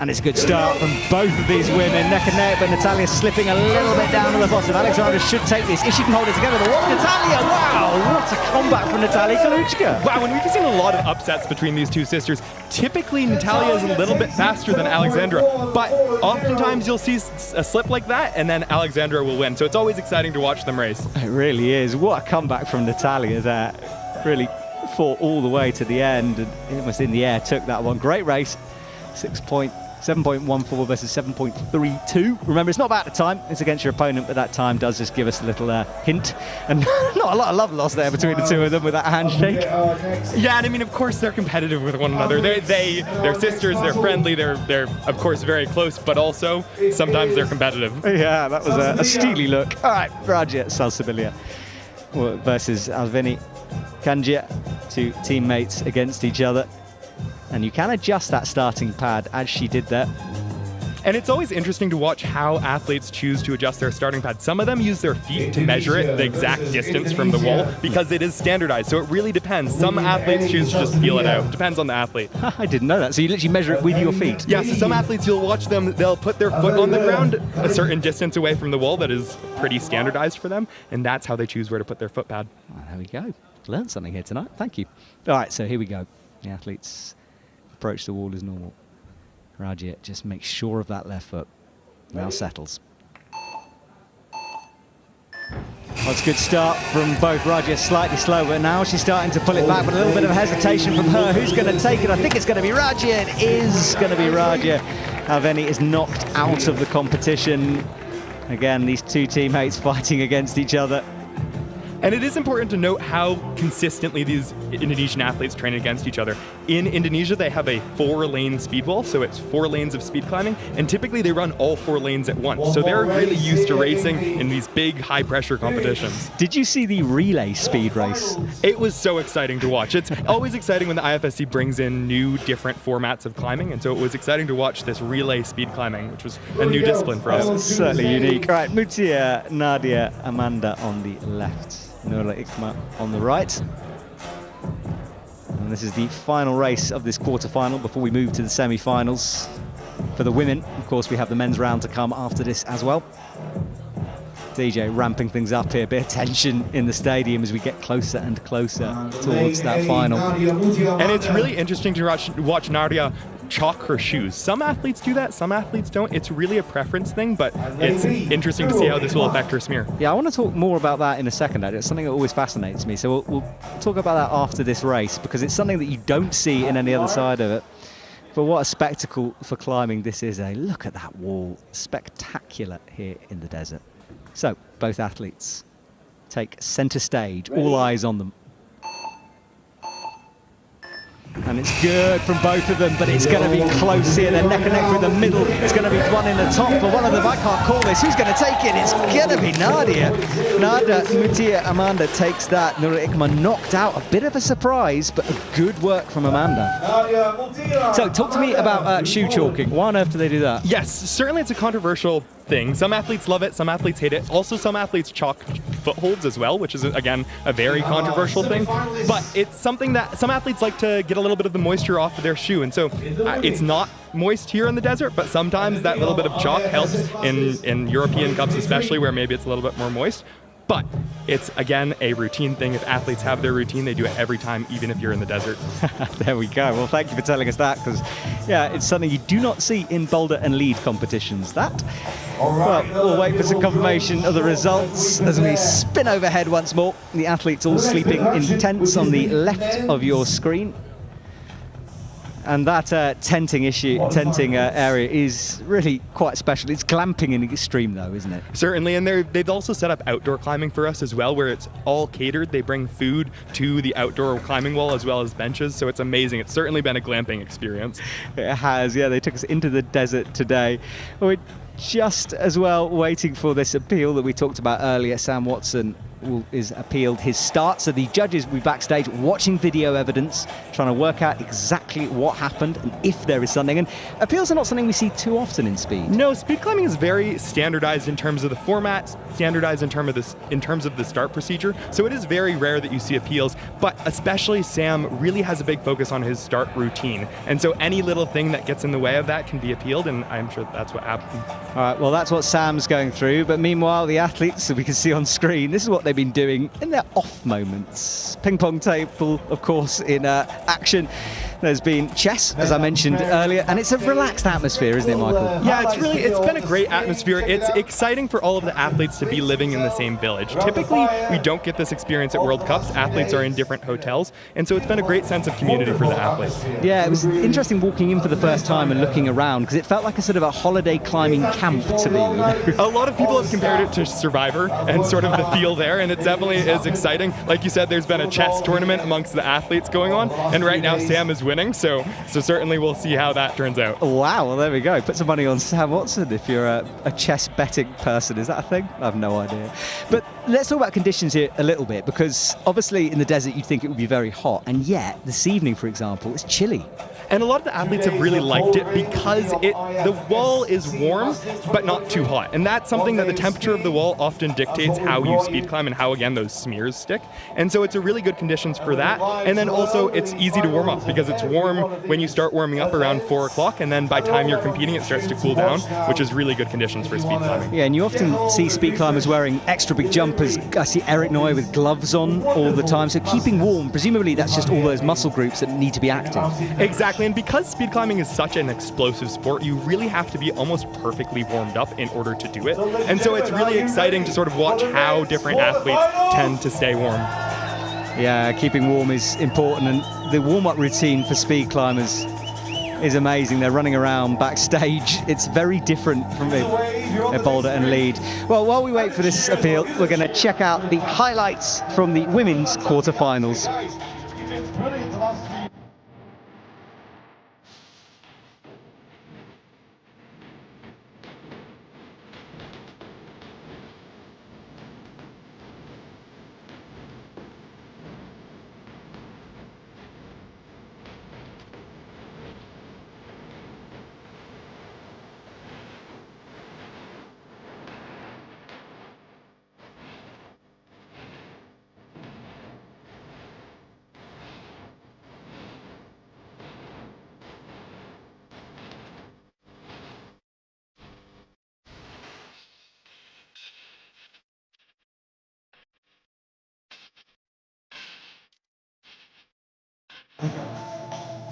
And it's a good start from both of these women, neck and neck, but Natalia slipping a little bit down to the bottom. Alexandra should take this, if she can hold it together. Natalia, wow, what a comeback from Natalia Kaluchka. Wow, and we've seen a lot of upsets between these two sisters. Typically, Natalia is a little bit faster than Alexandra, but oftentimes you'll see a slip like that, and then Alexandra will win. So it's always exciting to watch them race. It really is. What a comeback from Natalia there. Really fought all the way to the end, and almost in the air took that one. Great race. 6.6 7.14 versus 7.32. Remember, it's not about the time, it's against your opponent, but that time does just give us a little hint. And not a lot of love lost there between the two of them with that handshake. Yeah, and I mean, of course, they're competitive with one another. They're sisters, they're friendly, they're of course very close, but also sometimes they're competitive. Yeah, that was a steely look. All right, Raja Salsabilia versus Alvini Kanjia, two teammates against each other. And you can adjust that starting pad as she did there. And it's always interesting to watch how athletes choose to adjust their starting pad. Some of them use their feet to measure it, the exact distance from the wall, because it is standardized. So it really depends. Some athletes choose to just feel it out. Depends on the athlete. I didn't know that. So you literally measure it with your feet? Yeah, so some athletes, you'll watch them, they'll put their foot on the ground a certain distance away from the wall that is pretty standardized for them, and that's how they choose where to put their foot pad. Well, there we go. Learned something here tonight. Thank you. All right, so here we go. The athletes approach the wall as normal. Rajia just makes sure of that left foot. Now settles. That's a good start from both. Rajia slightly slow, but now she's starting to pull it back with a little bit of hesitation from her. Who's going to take it? I think it's going to be Rajia. It is going to be Rajia. Alveni is knocked out of the competition. Again, these two teammates fighting against each other. And it is important to note how consistently these Indonesian athletes train against each other. In Indonesia, they have a 4-lane speed wall, so it's 4 lanes of speed climbing, and typically they run all 4 lanes at once. So they're really used to racing in these big, high-pressure competitions. Did you see the relay speed race? It was so exciting to watch. It's always exciting when the IFSC brings in new, different formats of climbing, and so it was exciting to watch this relay speed climbing, which was a new discipline for us. Certainly unique. All right, Mutia, Nadia, Amanda on the left. Nurla Ikma on the right. And this is the final race of this quarterfinal before we move to the semi-finals. For the women, of course, we have the men's round to come after this as well. DJ ramping things up here, a bit of tension in the stadium as we get closer and closer towards that final. And it's really interesting to watch Nadia chalk her shoes. Some athletes do that, some athletes don't. It's really a preference thing, but it's interesting to see how this will affect her smear. Yeah, I want to talk more about that in a second. It's something that always fascinates me. So we'll talk about that after this race, because it's something that you don't see in any other side of it. But what a spectacle for climbing this is. Look at that wall. Spectacular here in the desert. So both athletes take center stage, all eyes on them. And it's good from both of them, but it's going to be close here. They're neck and neck through the middle. It's going to be one in the top, but one of them, I can't call this. Who's going to take it? It's going to be Nadia. Nadia Mutia Amanda takes that. Nurla Ikma knocked out. A bit of a surprise, but good work from Amanda. So talk to me about shoe chalking. Why on earth do they do that? Yes, certainly it's a controversial thing. Some athletes love it, some athletes hate it. Also, some athletes chalk footholds as well, which is, again, a very controversial thing. But it's something that some athletes like to get a little bit of the moisture off of their shoe. And so it's not moist here in the desert, but sometimes that little bit of chalk helps in European Cups especially, where maybe it's a little bit more moist. But it's, again, a routine thing. If athletes have their routine, they do it every time, even if you're in the desert. There we go. Well, thank you for telling us that, because, yeah, it's something you do not see in boulder and lead competitions. That. Well, we'll wait for some confirmation of the results as we spin overhead once more. The athletes all sleeping in tents on the left of your screen. And that tenting area is really quite special. It's glamping in the extreme, though, isn't it? Certainly, and they've also set up outdoor climbing for us as well, where it's all catered. They bring food to the outdoor climbing wall as well as benches, so it's amazing. It's certainly been a glamping experience. It has, yeah. They took us into the desert today. We're just as well waiting for this appeal that we talked about earlier. Sam Watson is appealed his start, so the judges will be backstage watching video evidence, trying to work out exactly what happened and if there is something. And appeals are not something we see too often in speed. No, speed climbing is very standardized in terms of the format, standardized in terms of the start procedure, so it is very rare that you see appeals, but especially Sam really has a big focus on his start routine, and so any little thing that gets in the way of that can be appealed, and I'm sure that's what happened. All right, well, that's what Sam's going through, but meanwhile, the athletes that we can see on screen, this is what they've been doing in their off moments. Ping pong table, of course, in action. There's been chess, as I mentioned earlier, and it's a relaxed atmosphere, isn't it, Michael? Yeah, it's been a great atmosphere. It's exciting for all of the athletes to be living in the same village. Typically, we don't get this experience at World Cups. Athletes are in different hotels, and so it's been a great sense of community for the athletes. Yeah, it was interesting walking in for the first time and looking around, because it felt like a sort of a holiday climbing camp to me. A lot of people have compared it to Survivor and sort of the feel there, and it definitely is exciting. Like you said, there's been a chess tournament amongst the athletes going on, and right now Sam is winning, so certainly we'll see how that turns out. Wow, well there we go. Put some money on Sam Watson if you're a chess betting person. Is that a thing? I have no idea. But let's talk about conditions here a little bit, because obviously in the desert you'd think it would be very hot, and yet this evening, for example, it's chilly. And a lot of the athletes have really liked it because the wall is warm, but not too hot. And that's something that the temperature of the wall often dictates how you speed climb and how, again, those smears stick. And so it's a really good conditions for that. And then also it's easy to warm up because it's warm when you start warming up around 4 o'clock. And then by the time you're competing, it starts to cool down, which is really good conditions for speed climbing. Yeah, and you often see speed climbers wearing extra big jumpers. I see Eric Noy with gloves on all the time. So keeping warm, presumably that's just all those muscle groups that need to be active. Exactly. And because speed climbing is such an explosive sport, you really have to be almost perfectly warmed up in order to do it. And so it's really exciting to sort of watch how different athletes tend to stay warm. Yeah, keeping warm is important, and the warm-up routine for speed climbers is amazing. They're running around backstage. It's very different from a Boulder and lead. Well, while we wait for this appeal, we're going to check out the highlights from the women's quarterfinals.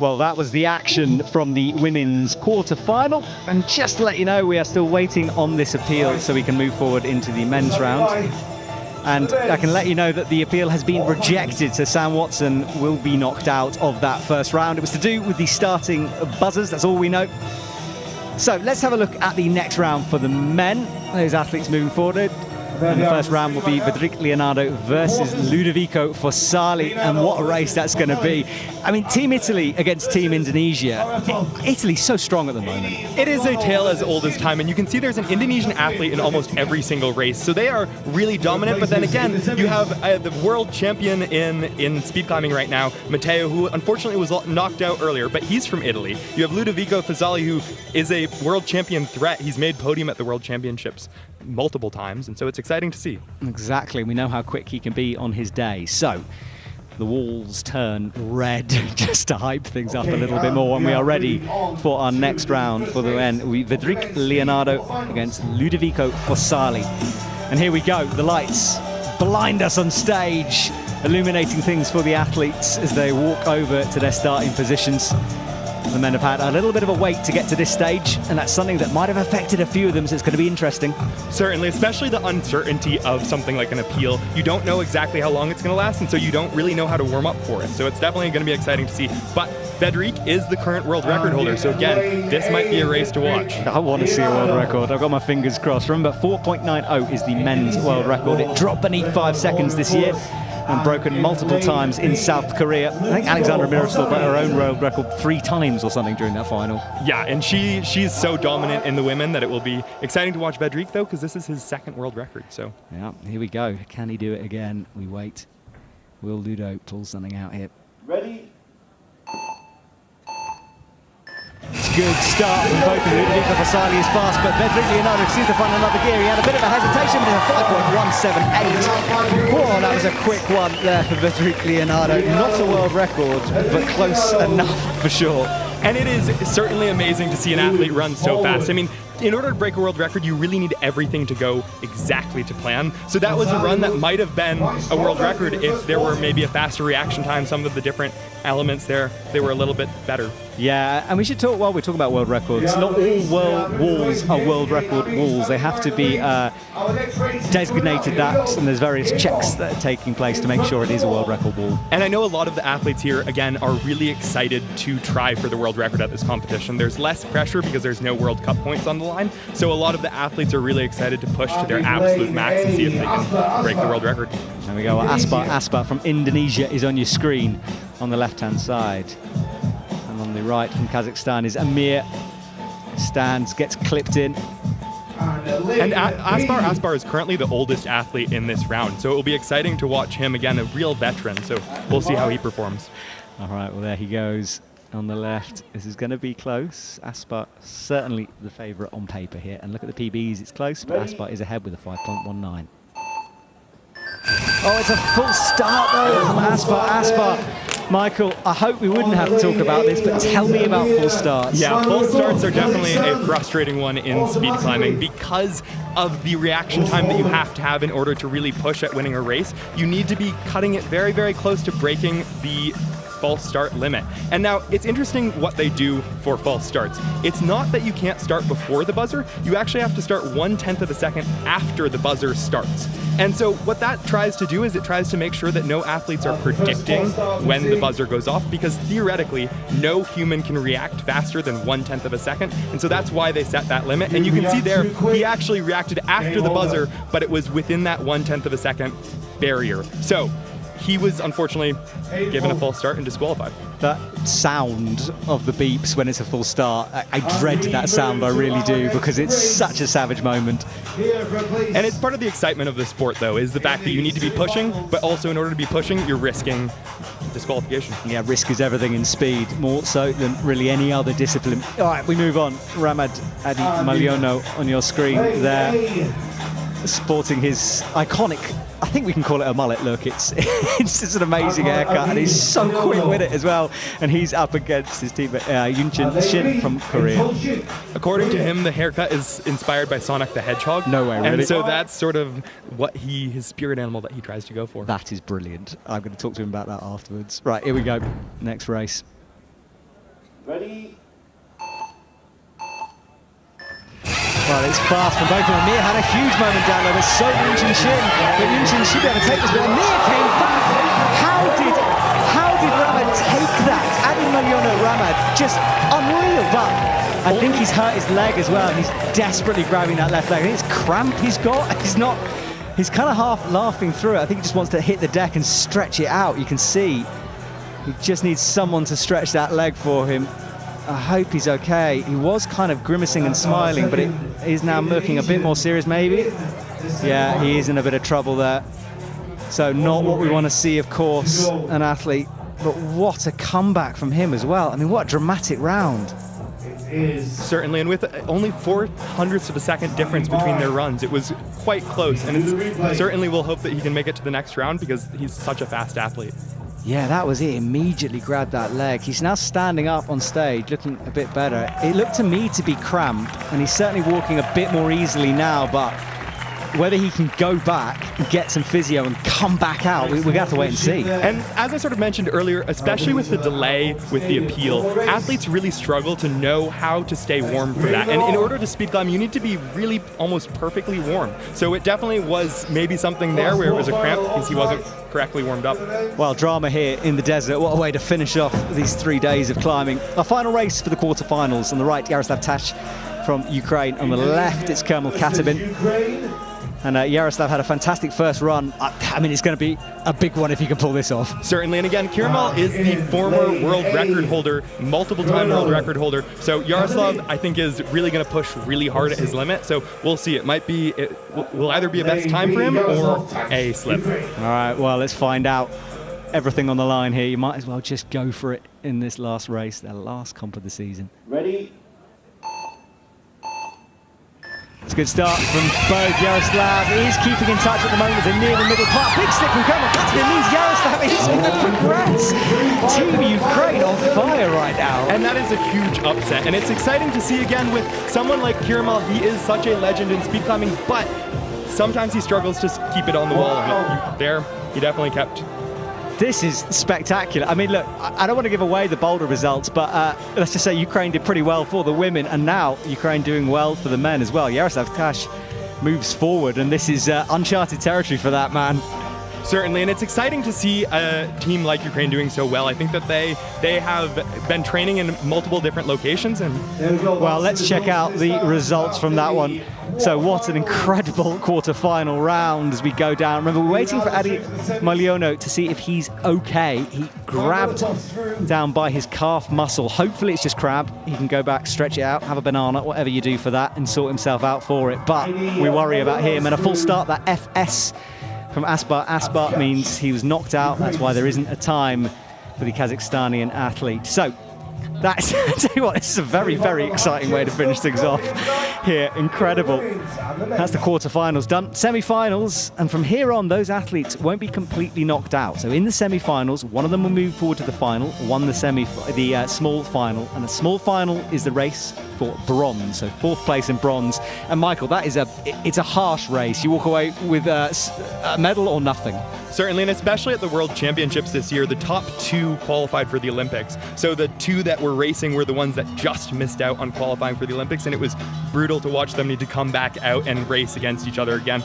Well, that was the action from the women's quarter-final. And just to let you know, we are still waiting on this appeal so we can move forward into the men's round. And I can let you know that the appeal has been rejected, so Sam Watson will be knocked out of that first round. It was to do with the starting buzzers, that's all we know. So let's have a look at the next round for the men. Those athletes moving forward. And the first round will be Vedrik Leonardo versus Ludovico Fossali, and what a race that's going to be. I mean, Team Italy against Team Indonesia. Italy's so strong at the moment. It is a tale as old as time, and you can see there's an Indonesian athlete in almost every single race, so they are really dominant. But then again, you have the world champion in speed climbing right now, Matteo, who unfortunately was knocked out earlier, but he's from Italy. You have Ludovico Fossali, who is a world champion threat. He's made podium at the World Championships multiple times, and so it's exciting to see. Exactly. We know how quick he can be on his day. So the walls turn red just to hype things up a little bit more, and we are ready for our next round for the men. Vedrik Leonardo against Ludovico Fossali. And here we go. The lights blind us on stage, illuminating things for the athletes as they walk over to their starting positions. The men have had a little bit of a wait to get to this stage, and that's something that might have affected a few of them, so it's going to be interesting. Certainly, especially the uncertainty of something like an appeal. You don't know exactly how long it's going to last, and so you don't really know how to warm up for it. So it's definitely going to be exciting to see. But Vedrik is the current world record holder, so again, this might be a race to watch. I want to see a world record. I've got my fingers crossed. Remember, 4.90 is the men's world record. It dropped beneath 5 seconds this year and broken multiple times in South Korea. I think Alexandra Miroslav broke her own world record 3 times or something during that final. Yeah, and she's so dominant in the women that it will be exciting to watch Vedrik, though, because this is his second world record. So yeah, here we go. Can he do it again? We wait. Will Ludo pull something out here? Ready? Good start from both of Ludovico Fossali is fast, but Vedrik Leonardo seems to find another gear. He had a bit of a hesitation, but it's a 5.178. Oh, that was a quick one there for Vedrik Leonardo. Not a world record, but close enough for sure. And it is certainly amazing to see an athlete run so fast. I mean, in order to break a world record, you really need everything to go exactly to plan. So that was a run that might have been a world record if there were maybe a faster reaction time. Some of the different elements there, they were a little bit better. Yeah, and we should talk, while we're talking about world records, not all world walls are world record walls. They have to be designated that, and there's various checks that are taking place to make sure it is a world record wall. And I know a lot of the athletes here, again, are really excited to try for the world record at this competition. There's less pressure because there's no World Cup points on the line, so a lot of the athletes are really excited to push to their absolute max and see if they can break the world record. There we go. Aspar from Indonesia is on your screen on the left-hand side. And on the right from Kazakhstan is Amir. Stands, gets clipped in. And Aspar is currently the oldest athlete in this round, so it will be exciting to watch him again, a real veteran, so we'll see how he performs. All right, well, there he goes on the left. This is going to be close. Aspar certainly the favourite on paper here, and look at the PBs, it's close, but Aspar is ahead with a 5.19. Oh, it's a full start though from Aspar. Michael, I hope we wouldn't have to talk about this, but tell me about full starts. Yeah, full starts are definitely a frustrating one in speed climbing because of the reaction time that you have to have in order to really push at winning a race. You need to be cutting it very, very close to breaking the false start limit. And now it's interesting what they do for false starts. It's not that you can't start before the buzzer, you actually have to start 1/10 of a second after the buzzer starts. And so what that tries to do is it tries to make sure that no athletes are predicting when the buzzer goes off, because theoretically no human can react faster than 1/10 of a second. And so that's why they set that limit. And you can see there, he actually reacted after the buzzer, but it was within that 1/10 of a second barrier. So he was unfortunately given a false start and disqualified. That sound of the beeps when it's a full start, I dread that sound, I really do, because it's such a savage moment. And it's part of the excitement of the sport, though, is the fact that you need to be pushing, but also in order to be pushing, you're risking disqualification. Yeah, risk is everything in speed, more so than really any other discipline. All right, we move on. Ramad Adi Maliono on your screen there, sporting his iconic, I think we can call it a mullet look. It's just an amazing haircut, and he's so quick with it as well. And he's up against his teammate Yunchin Shin from Korea. According to him, the haircut is inspired by Sonic the Hedgehog. No way, really. And so that's sort of what his spirit animal that he tries to go for. That is brilliant. I'm going to talk to him about that afterwards. Right, here we go. Next race. Ready? Well, it's fast from both of them. Amir had a huge moment down there, but so did Yunchin Shin. But Yunchin should be able to take this, but Amir came back. How did Ramad take that? Adi Maliono Ramad, just unreal. But I think he's hurt his leg as well. He's desperately grabbing that left leg. I think it's cramp he's got. He's kind of half laughing through it. I think he just wants to hit the deck and stretch it out. You can see he just needs someone to stretch that leg for him. I hope he's okay. He was kind of grimacing and smiling, but he's now looking a bit more serious, maybe. Yeah, he is in a bit of trouble there. So not what we want to see, of course, an athlete, but what a comeback from him as well. I mean, what a dramatic round. Certainly, and with only 0.04 of a second difference between their runs, it was quite close, and certainly we'll hope that he can make it to the next round because he's such a fast athlete. Yeah, that was it. Immediately grabbed that leg. He's now standing up on stage, looking a bit better. It looked to me to be cramp, and he's certainly walking a bit more easily now, but whether he can go back and get some physio and come back out, we're going to have to wait and see. And as I sort of mentioned earlier, especially with the delay with the appeal, athletes really struggle to know how to stay warm for that. And in order to speed climb, you need to be really almost perfectly warm. So it definitely was maybe something there where it was a cramp because he wasn't correctly warmed up. Well, drama here in the desert. What a way to finish off these 3 days of climbing. Our final race for the quarterfinals. On the right, Yaroslav Tash from Ukraine. On the left, it's Kermel Katabin. And Yaroslav had a fantastic first run. I mean, it's going to be a big one if he can pull this off. Certainly, and again, Kermel is the former world record holder, multiple-time world record holder. So Yaroslav, I think, is really going to push really hard at his limit. So we'll see. It will either be a best time for him or a slip. All right, well, let's find out. Everything on the line here. You might as well just go for it in this last race, their last comp of the season. Ready? It's a good start from both. Yaroslav is keeping in touch at the moment. They're near the middle part. Big stick from Kermel. That means Yaroslav is going to progress. Team Ukraine on fire right now. And that is a huge upset. And it's exciting to see again with someone like Kermel. He is such a legend in speed climbing, but sometimes he struggles to keep it on the wall. And there, he definitely kept. This is spectacular. I mean, look, I don't want to give away the Boulder results, but let's just say Ukraine did pretty well for the women, and now Ukraine doing well for the men as well. Yaroslav Kash moves forward, and this is uncharted territory for that man. Certainly, and it's exciting to see a team like Ukraine doing so well. I think that they have been training in multiple different locations. And well, let's check out the results from that one. So what an incredible quarter-final round as we go down. Remember, we're waiting for Adi Maliono to see if he's okay. He grabbed down by his calf muscle. Hopefully it's just crab. He can go back, stretch it out, have a banana, whatever you do for that, and sort himself out for it. But we worry about him. And a full start, that FS from Asbar. Asbar means he was knocked out. That's why there isn't a time for the Kazakhstani athlete. So that's, I tell you what, this is a very, very exciting way to finish things off here. Incredible. That's the quarterfinals done. Semi-finals, and from here on, those athletes won't be completely knocked out. So in the semi-finals, one of them will move forward to the final, one the small final, and the small final is the race for bronze. So 4th place in bronze. And Michael, that is it's a harsh race. You walk away with a medal or nothing. Certainly, and especially at the World Championships this year, the top 2 qualified for the Olympics. So the 2 that were racing were the ones that just missed out on qualifying for the Olympics, and it was brutal to watch them need to come back out and race against each other again.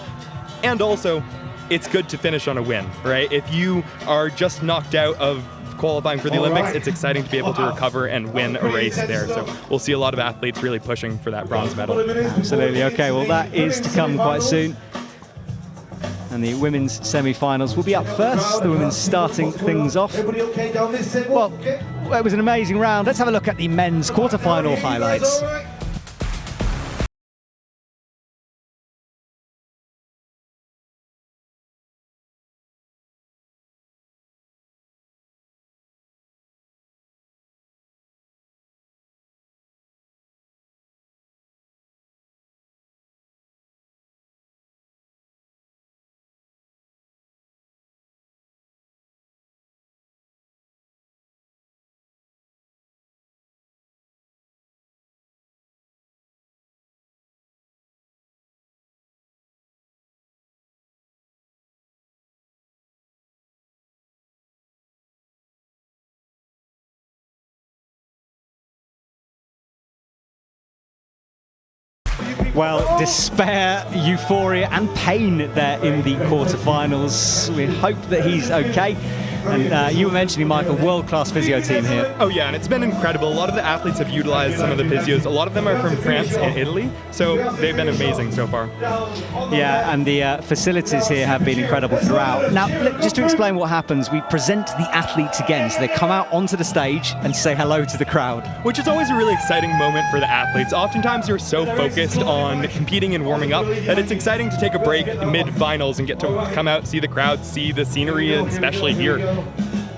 And also, it's good to finish on a win, right? If you are just knocked out of qualifying for the Olympics, it's exciting to be able to recover and win a race there. So we'll see a lot of athletes really pushing for that bronze medal. Absolutely. Okay, well, that is to come quite soon. And the women's semi-finals will be up first. The women's starting things off. Well, it was an amazing round. Let's have a look at the men's quarter-final highlights. Well, despair, euphoria and pain there in the quarterfinals. We hope that he's okay. And you were mentioning, Michael, world-class physio team here. Oh yeah, and it's been incredible. A lot of the athletes have utilized some of the physios. A lot of them are from France and Italy, so they've been amazing so far. Yeah, and the facilities here have been incredible throughout. Now, look, just to explain what happens, we present the athletes again. So they come out onto the stage and say hello to the crowd. Which is always a really exciting moment for the athletes. Oftentimes you're so focused on competing and warming up that it's exciting to take a break mid-finals and get to come out, see the crowd, see the scenery, and especially here.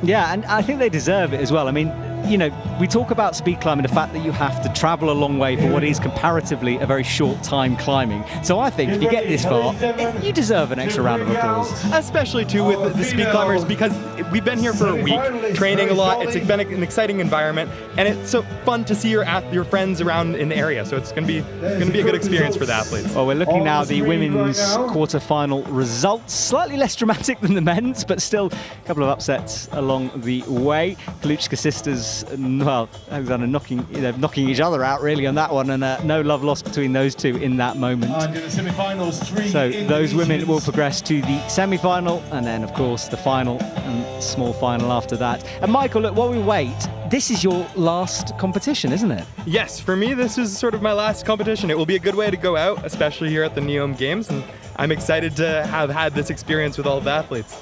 Yeah, and I think they deserve it as well. I mean, you know, we talk about speed climbing, the fact that you have to travel a long way for what is comparatively a very short time climbing. So I think if you get this far, you deserve an extra round of applause. Especially too with the speed climbers, because we've been here for a week, training a lot. It's been an exciting environment, and it's so fun to see your friends around in the area. So it's going to be a good experience for the athletes. Well, we're looking now at the women's quarter-final results. Slightly less dramatic than the men's, but still a couple of upsets along the way. Kaluchka sisters, well, knocking each other out really on that one, and no love lost between those two in that moment. And in the semi-finals, 3 so those women will progress to the semi-final, and then of course the final and small final after that. And Michael, look, while we wait, this is your last competition, isn't it? Yes, for me this is sort of my last competition. It will be a good way to go out, especially here at the NEOM Games, and I'm excited to have had this experience with all the athletes.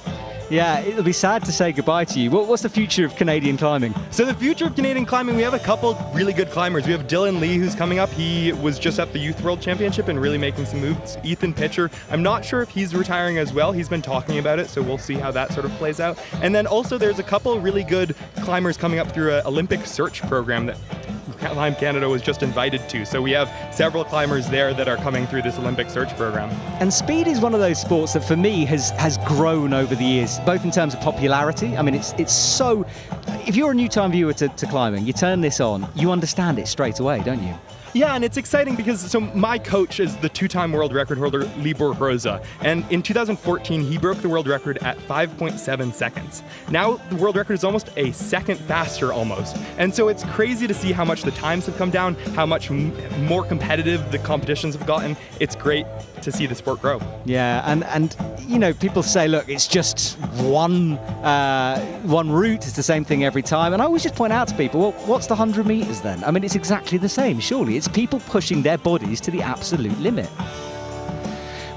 Yeah, it'll be sad to say goodbye to you. What's the future of Canadian climbing? So the future of Canadian climbing, we have a couple really good climbers. We have Dylan Lee, who's coming up. He was just at the Youth World Championship and really making some moves. Ethan Pitcher, I'm not sure if he's retiring as well. He's been talking about it, so we'll see how that sort of plays out. And then also there's a couple really good climbers coming up through an Olympic search program that Climb Canada was just invited to. So we have several climbers there that are coming through this Olympic search program. And speed is one of those sports that for me has grown over the years, both in terms of popularity. I mean, it's so, if you're a new time viewer to climbing, you turn this on, you understand it straight away, don't you? Yeah, and it's exciting because so my coach is the two-time world record holder Libor Rosa, and in 2014 he broke the world record at 5.7 seconds. Now the world record is almost a second faster almost, and so it's crazy to see how much the times have come down, how much more competitive the competitions have gotten. It's great to see the sport grow. Yeah, and you know, people say, look, it's just one route, it's the same thing every time, and I always just point out to people, well, what's the 100 meters then? I mean, it's exactly the same, surely. It's people pushing their bodies to the absolute limit.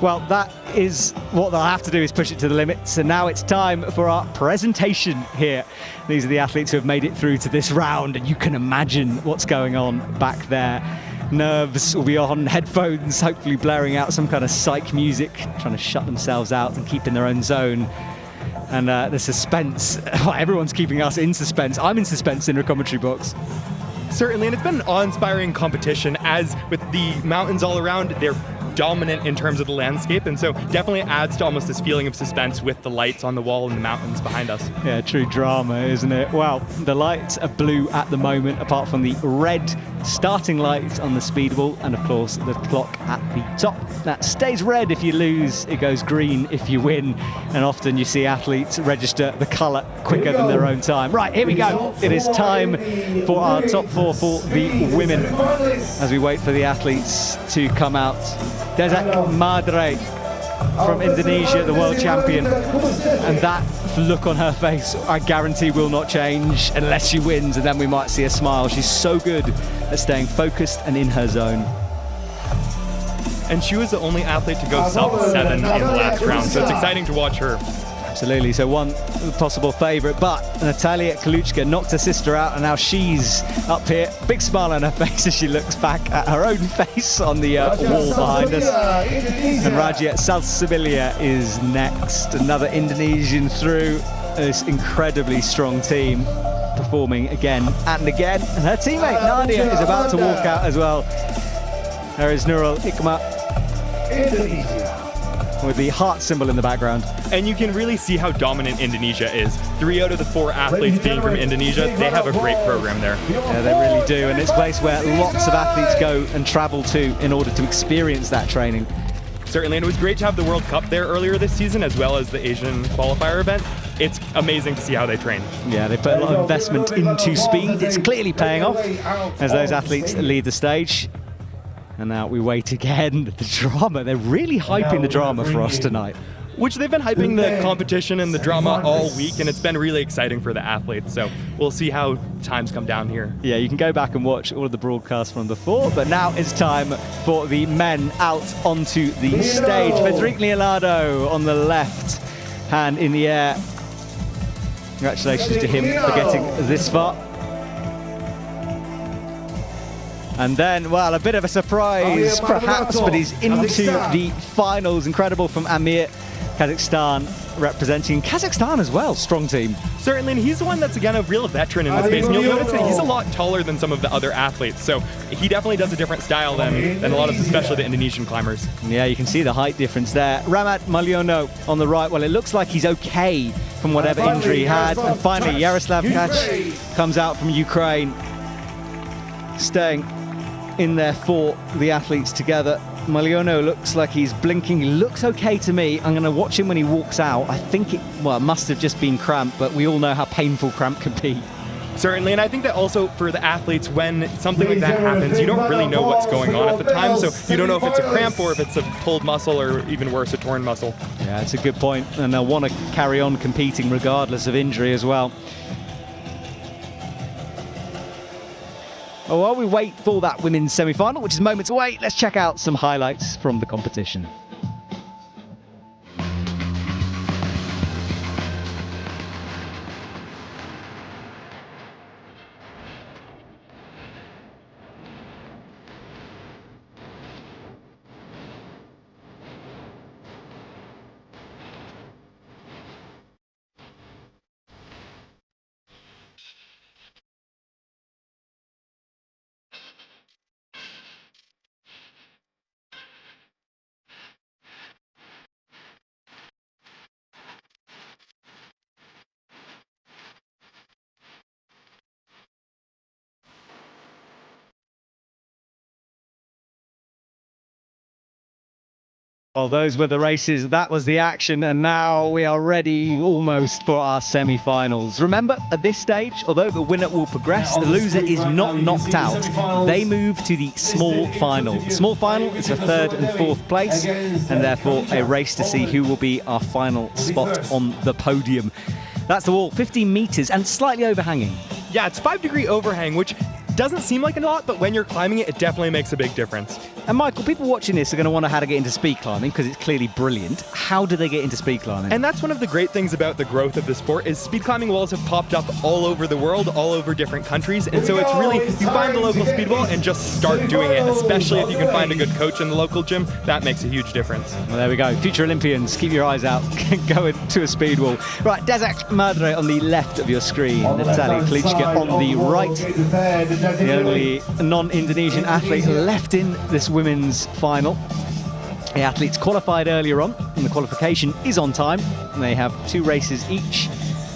Well, that is what they'll have to do, is push it to the limit. So now it's time for our presentation here. These are the athletes who have made it through to this round, and you can imagine what's going on back there. Nerves will be on, headphones hopefully blaring out some kind of psych music, trying to shut themselves out and keep in their own zone. And the suspense, well, everyone's keeping us in suspense. I'm in suspense in the commentary box. Certainly, and it's been an awe-inspiring competition, as with the mountains all around, they're dominant in terms of the landscape, and so definitely adds to almost this feeling of suspense with the lights on the wall and the mountains behind us. Yeah, true drama, isn't it? Well, the lights are blue at the moment, apart from the red starting lights on the speed wall, and of course the clock at the top. That stays red if you lose, it goes green if you win, and often you see athletes register the colour quicker than their own time. Right, here we go. It is time for our top four for the women, as we wait for the athletes to come out. Desek Madre from Indonesia, the world champion, and that look on her face, I guarantee, will not change unless she wins, and then we might see a smile. She's so good at staying focused and in her zone. And she was the only athlete to go sub-7 in the last round, so it's exciting to watch her. Absolutely, so one possible favourite, but Natalia Kaluchka knocked her sister out, and now she's up here. Big smile on her face as she looks back at her own face on the wall behind us. And Rajia Salsabilia is next, another Indonesian through this incredibly strong team, performing again and again. And her teammate Nadia is about to walk out as well. There is Nurul Ikma, Indonesia, with the heart symbol in the background. And you can really see how dominant Indonesia is. 3 out of the 4 athletes being from Indonesia, they have a great program there. Yeah, they really do, and it's a place where lots of athletes go and travel to in order to experience that training. Certainly, and it was great to have the World Cup there earlier this season, as well as the Asian qualifier event. It's amazing to see how they train. Yeah, they put a lot of investment into speed. It's clearly paying off as those athletes lead the stage. And now we wait again. The drama, they're really hyping the drama for us tonight. Which they've been hyping the competition and the drama all week, and it's been really exciting for the athletes. So we'll see how times come down here. Yeah, you can go back and watch all of the broadcasts from before, but now it's time for the men out onto the stage. Federic Leonardo on the left, hand in the air. Congratulations to him for getting this far. And then, well, a bit of a surprise, perhaps, but he's into the finals. Incredible from Amir, Kazakhstan, representing Kazakhstan as well. Strong team. Certainly, and he's the one that's, again, a real veteran in this space. And you'll notice that he's a lot taller than some of the other athletes. So he definitely does a different style than a lot of, especially the Indonesian climbers. Yeah, you can see the height difference there. Ramat Malyono on the right. Well, it looks like he's okay from whatever injury he had. And finally, Yaroslav Kach comes out from Ukraine, staying in there for the athletes together. Malyono looks like he's blinking. He looks okay to me. I'm going to watch him when he walks out. I think it must have just been cramp, but we all know how painful cramp can be. Certainly, and I think that also for the athletes, when something like that happens, you don't really know what's going on at the time, so you don't know if it's a cramp or if it's a pulled muscle or even worse, a torn muscle. Yeah, it's a good point, and they'll want to carry on competing regardless of injury as well. While we wait for that women's semi-final, which is moments away, let's check out some highlights from the competition. Well, those were the races, that was the action, and now we are ready almost for our semi-finals. Remember, at this stage, although the winner will progress, the loser is not knocked out. They move to the small final. The small final is for 3rd and 4th place, and therefore a race to see who will be our final spot on the podium. That's the wall, 15 meters and slightly overhanging. Yeah, it's 5-degree overhang, which doesn't seem like a lot, but when you're climbing it, it definitely makes a big difference. And Michael, people watching this are going to wonder how to get into speed climbing because it's clearly brilliant. How do they get into speed climbing? And that's one of the great things about the growth of the sport is speed climbing walls have popped up all over the world, all over different countries. And so it's really, you find the local speed wall and just start doing it, especially if you can find a good coach in the local gym. That makes a huge difference. Well, there we go. Future Olympians, keep your eyes out. Going to a speed wall. Right, Dezak Madre on the left of your screen. Natalia Klička on the right. The only non-Indonesian athlete left in this women's final. The athletes qualified earlier on, and the qualification is on time. And they have 2 races each,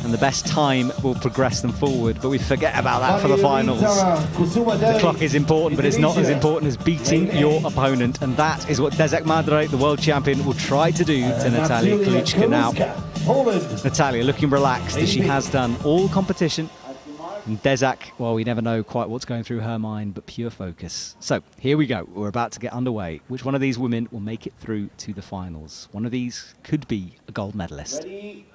and the best time will progress them forward. But we forget about that for the finals. The clock is important, but it's not as important as beating your opponent, and that is what Dezak Madre, the world champion, will try to do to Natalia Klička now. Natalia looking relaxed as she has done all competition. And Dezak, well, we never know quite what's going through her mind, but pure focus. So here we go. We're about to get underway. Which one of these women will make it through to the finals? One of these could be a gold medalist. Ready.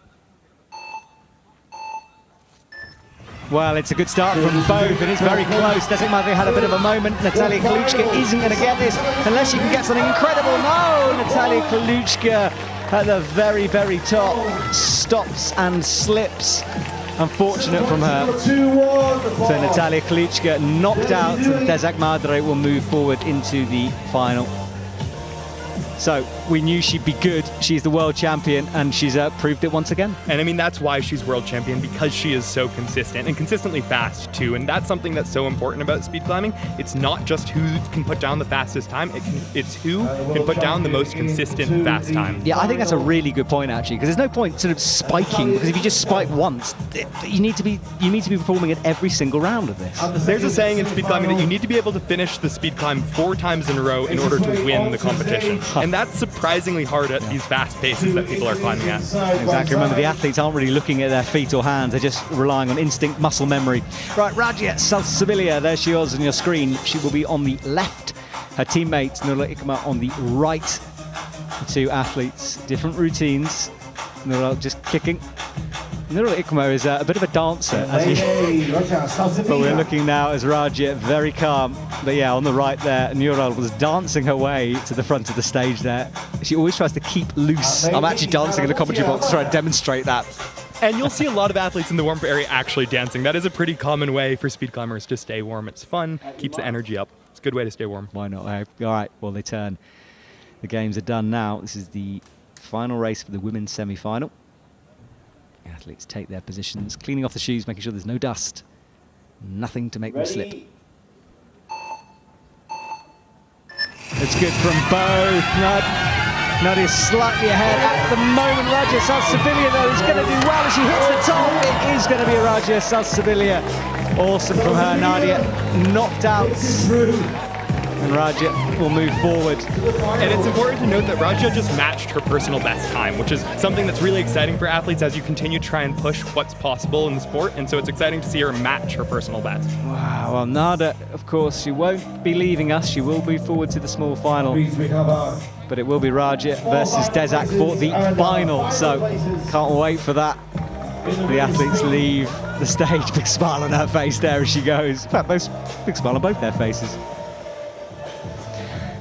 Well, it's a good start from both, and it's very close. Dezak Madre had a bit of a moment. Natalia Klička isn't going to get this unless she can get something incredible. No, Natalia Klička at the very, very top stops and slips. Unfortunate from her. So Natalia Klička knocked out, and Dezak Madre will move forward into the final. So we knew she'd be good. She's the world champion, and she's proved it once again. And I mean, that's why she's world champion, because she is so consistent and consistently fast too. And that's something that's so important about speed climbing. It's not just who can put down the fastest time, it's who can put down the most consistent fast time. Yeah, I think that's a really good point actually, because there's no point sort of spiking, because if you just spike once, you need to be performing at every single round of this. There's a saying in speed climbing that you need to be able to finish the speed climb 4 times in a row in order to win the competition. And that's surprisingly hard at these fast paces that people are climbing at. Exactly. Remember, the athletes aren't really looking at their feet or hands. They're just relying on instinct, muscle memory. Right, Rajia Salsabilia, there she is on your screen. She will be on the left. Her teammate, Nurul Ikma, on the right. The 2 athletes, different routines. Nurul just kicking. Nurul Ikma is a bit of a dancer, but we're looking now as Rajia very calm. But yeah, on the right there, Nurul was dancing her way to the front of the stage there. She always tries to keep loose. I'm actually dancing in the commentary box to try and demonstrate that. And you'll see a lot of athletes in the warm-up area actually dancing. That is a pretty common way for speed climbers to stay warm. It's fun, keeps the energy up. It's a good way to stay warm. Why not? All right, well, they turn. The games are done now. This is the final race for the women's semi-final. Athletes take their positions, cleaning off the shoes, making sure there's no dust, nothing to make them slip. It's good from both. Nud is slightly ahead at the moment. Rajia Salsabilia, though, is going to do well as she hits the top. It is going to be Rajia Salsabilia. Awesome from her. Nadia knocked out. And Rajia will move forward. And it's important to note that Rajia just matched her personal best time, which is something that's really exciting for athletes as you continue to try and push what's possible in the sport. And so it's exciting to see her match her personal best. Wow, well, Nada, of course, she won't be leaving us. She will move forward to the small final. But it will be Rajia versus Dezak for the final. So can't wait for that. The athletes leave the stage. Big smile on her face there as she goes. In fact, big smile on both their faces.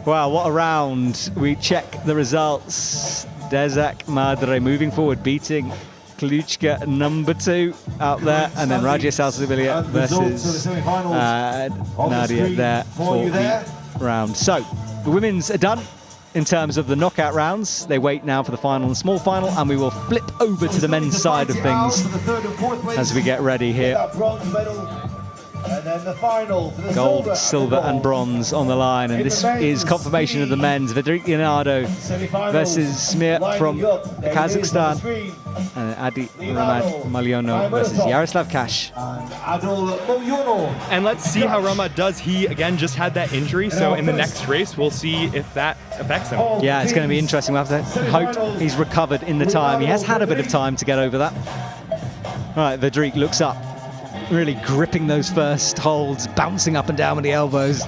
Wow, what a round. We check the results. Dezak Madre moving forward, beating Klička number 2 out there, and then Rajia Salsabilia versus Nadia there for the round. So, the women's are done in terms of the knockout rounds. They wait now for the final and small final, and we will flip over to the men's side of things as we get ready here. And then the final for the Gold, silver and bronze on the line, and this is confirmation of the men's. Vedrik Leonardo versus Smir from Kazakhstan, and Adi Ramad Malyono versus Yaroslav Kash. And let's see how Rama does. He, again, just had that injury, so in the next race, we'll see if that affects him. Yeah, it's going to be interesting. We'll have to hope he's recovered in the time. He has had a bit of time to get over that. All right, Vedrik looks up, really gripping those first holds, bouncing up and down with the elbows.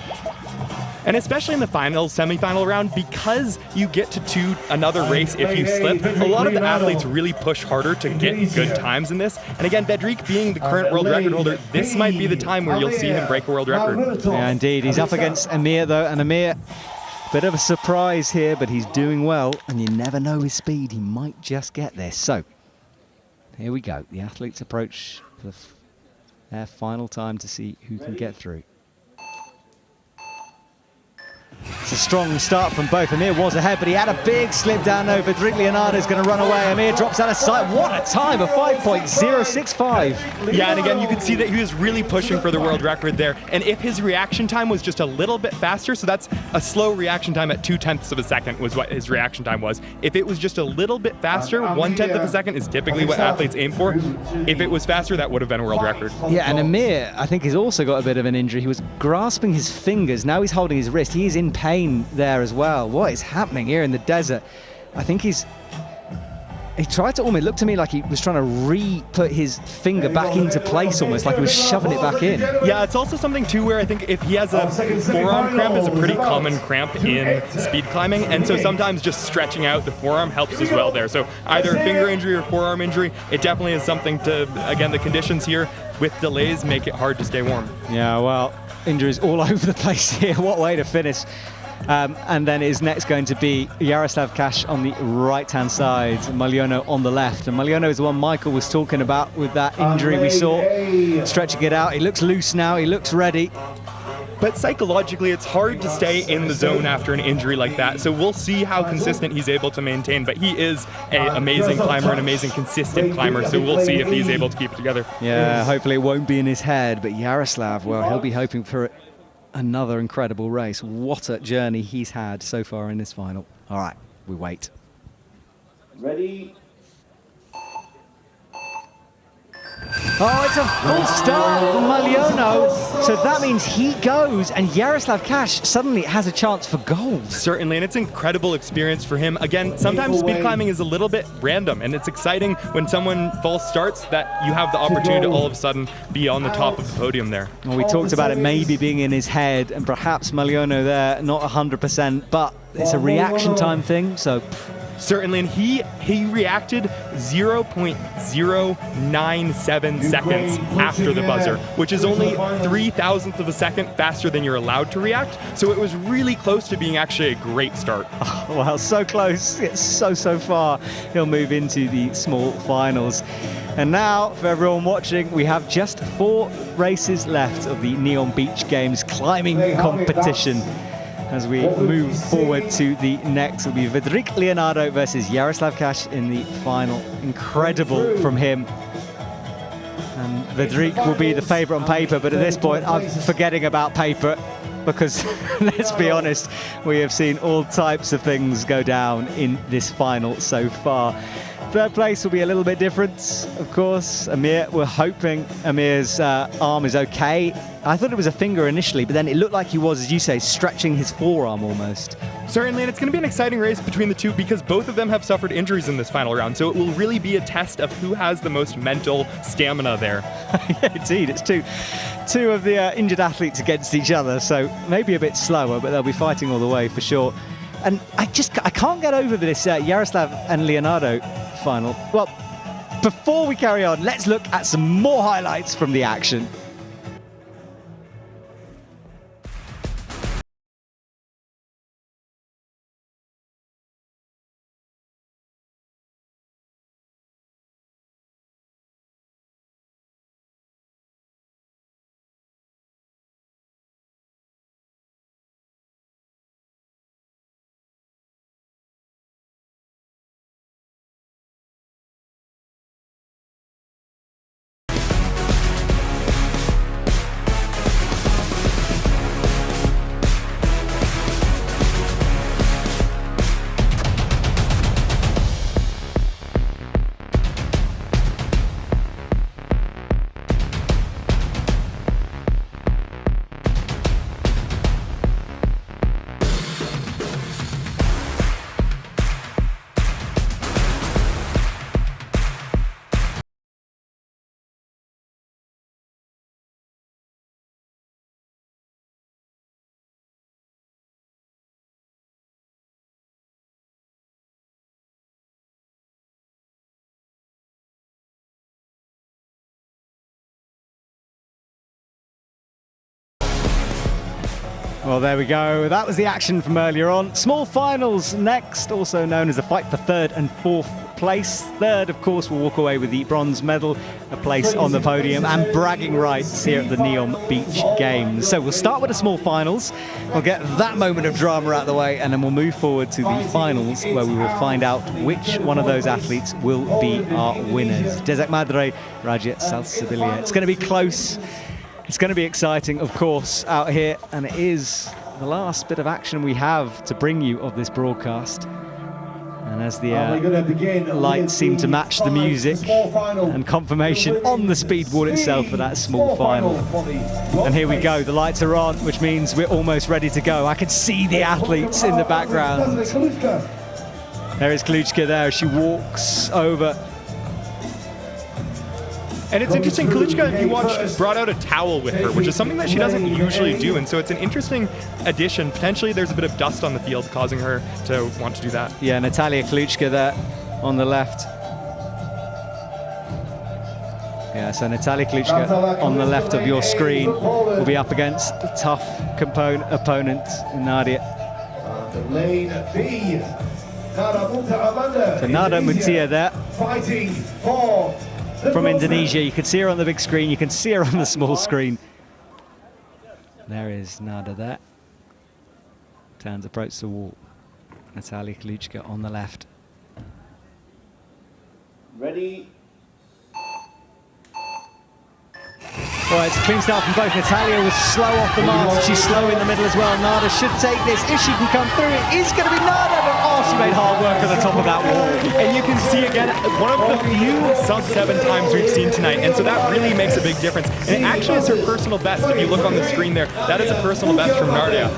And especially in the final, semi-final round, because you get to another race if you slip, a lot of the athletes really push harder to get good times in this. And again, Vedrik being the current world record holder, this might be the time where you'll see him break a world record. Yeah, indeed. He's up against Amir, though, and Amir, bit of a surprise here, but he's doing well, and you never know his speed. He might just get this. So, here we go. The athletes approach for their final time to see who can get through. It's a strong start from both. Amir was ahead, but he had a big slip down though. Vedrik Leonardo's going to run away. Amir drops out of sight. What a time, a 5.065. Yeah, and again, you could see that he was really pushing for the world record there. And if his reaction time was just a little bit faster, so that's a slow reaction time at 0.2 of a second was what his reaction time was. If it was just a little bit faster, 1/10 of a second is typically what athletes aim for. If it was faster, that would have been a world record. Yeah, and Amir, I think, has also got a bit of an injury. He was grasping his fingers. Now he's holding his wrist. He is in pain there as well. What is happening here in the desert? I think he tried to almost look to me like he was trying to re-put his finger back into place, almost like he was shoving it back in. Yeah, it's also something too where I think if he has a forearm cramp, is a pretty common cramp in speed climbing, and so sometimes just stretching out the forearm helps as well there. So either a finger injury or forearm injury, it definitely is something to, again, the conditions here with delays make it hard to stay warm. Yeah, well, injuries all over the place here. What way to finish. And then is next going to be Yaroslav Kash on the right-hand side, Malyono on the left. And Malyono is the one Michael was talking about with that injury we saw, stretching it out. He looks loose now, he looks ready. But psychologically, it's hard to stay in the zone after an injury like that. So we'll see how consistent he's able to maintain. But he is an amazing climber, an amazing consistent climber. So we'll see if he's able to keep it together. Yeah, hopefully it won't be in his head. But Yaroslav, well, he'll be hoping for another incredible race. What a journey he's had so far in this final. All right, we wait. Ready? Oh, it's a full start for Malyono. So that means he goes, and Yaroslav Kash suddenly has a chance for gold. Certainly, and it's an incredible experience for him. Again, sometimes speed climbing is a little bit random, and it's exciting when someone false starts that you have the opportunity to all of a sudden be on the top of the podium there. Well, we talked about it maybe being in his head, and perhaps Malyono there, not 100%, but it's a reaction time thing, so... Certainly, and he reacted 0.097 seconds after the buzzer, which is only 0.003 of a second faster than you're allowed to react. So it was really close to being actually a great start. Oh, well, so close. It's so far. He'll move into the small finals. And now, for everyone watching, we have just 4 races left of the NEOM Beach Games climbing competition. As we move forward to the next, will be Vedrik Leonardo versus Yaroslav Kash in the final. Incredible from him. And Vedrik will be the favourite on paper, but at this point, I'm forgetting about paper because, let's be honest, we have seen all types of things go down in this final so far. Third place will be a little bit different, of course. Amir, we're hoping Amir's arm is okay. I thought it was a finger initially, but then it looked like he was, as you say, stretching his forearm almost. Certainly, and it's going to be an exciting race between the two because both of them have suffered injuries in this final round. So it will really be a test of who has the most mental stamina there. Yeah, indeed. It's two of the injured athletes against each other, so maybe a bit slower, but they'll be fighting all the way for sure. And I can't get over this Yaroslav and Leonardo final. Well, before we carry on, let's look at some more highlights from the action. Well, there we go. That was the action from earlier on. Small finals next, also known as a fight for third and fourth place. Third, of course, will walk away with the bronze medal, a place on the podium, and bragging rights here at the NEOM Beach Games. So we'll start with the small finals. We'll get that moment of drama out of the way, and then we'll move forward to the finals, where we will find out which one of those athletes will be our winners. Desert Madre, Rajat Salsabilia. It's going to be close. It's going to be exciting, of course, out here, and it is the last bit of action we have to bring you of this broadcast. And as the lights seem to match the music and confirmation on the speed wall itself for that small final. And here we go, the lights are on, which means we're almost ready to go. I can see the athletes in the background. There is Kluchka there as she walks over. And it's interesting, Kluchka, if you watch, brought out a towel with her, which is something that she doesn't usually do. And so it's an interesting addition. Potentially there's a bit of dust on the field causing her to want to do that. Yeah, Natalia Kluchka there on the left. Yeah, so Natalia Kluchka on the left of your screen will be up against the tough opponent, Nadia. Lane B. So Nada Mutia there. Fighting for from Indonesia. You can see her on the big screen, you can see her on the small screen. There is Nada there. Turns, approach the wall. Natalia Kluchka on the left. Ready. Well, it's a clean start from both. Natalia was slow off the mark. She's slow in the middle as well. Nada should take this. If she can come through, it is going to be Nada, but oh, she made hard work at the top of that wall. And you can see again, one of the few sub-7 times we've seen tonight, and so that really makes a big difference. And it actually is her personal best. If you look on the screen there, that is a personal best from Nadia,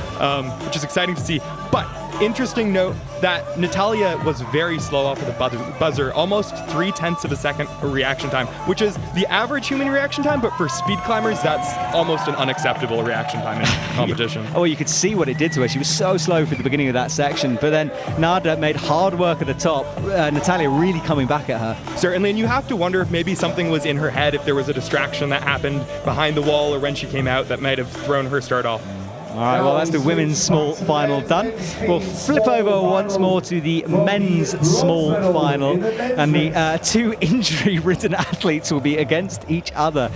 which is exciting to see. But interesting note that Natalia was very slow off of the buzzer, almost 0.3 of a second reaction time, which is the average human reaction time, but for speed climbers, that's almost an unacceptable reaction time in competition. Oh, you could see what it did to her. She was so slow for the beginning of that section, but then Nada made hard work at the top. Natalia really coming back at her. Certainly, and you have to wonder if maybe something was in her head, if there was a distraction that happened behind the wall or when she came out that might have thrown her start off. All right, well, that's the women's small final done. We'll flip over once more to the men's small final, and the two injury-ridden athletes will be against each other.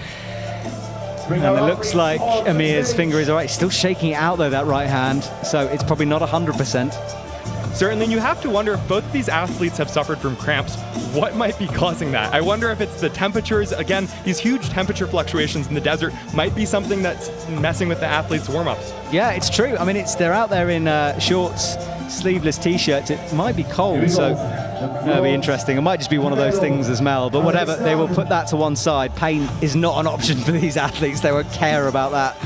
And it looks like Amir's finger is all right. Still shaking it out, though, that right hand, so it's probably not 100%. Certainly, you have to wonder if both of these athletes have suffered from cramps. What might be causing that? I wonder if it's the temperatures. Again, these huge temperature fluctuations in the desert might be something that's messing with the athletes' warm-ups. Yeah, it's true. I mean, they're out there in shorts, sleeveless t-shirts. It might be cold, so that'll be interesting. It might just be one of those things as well, but whatever, they will put that to one side. Pain is not an option for these athletes. They won't care about that.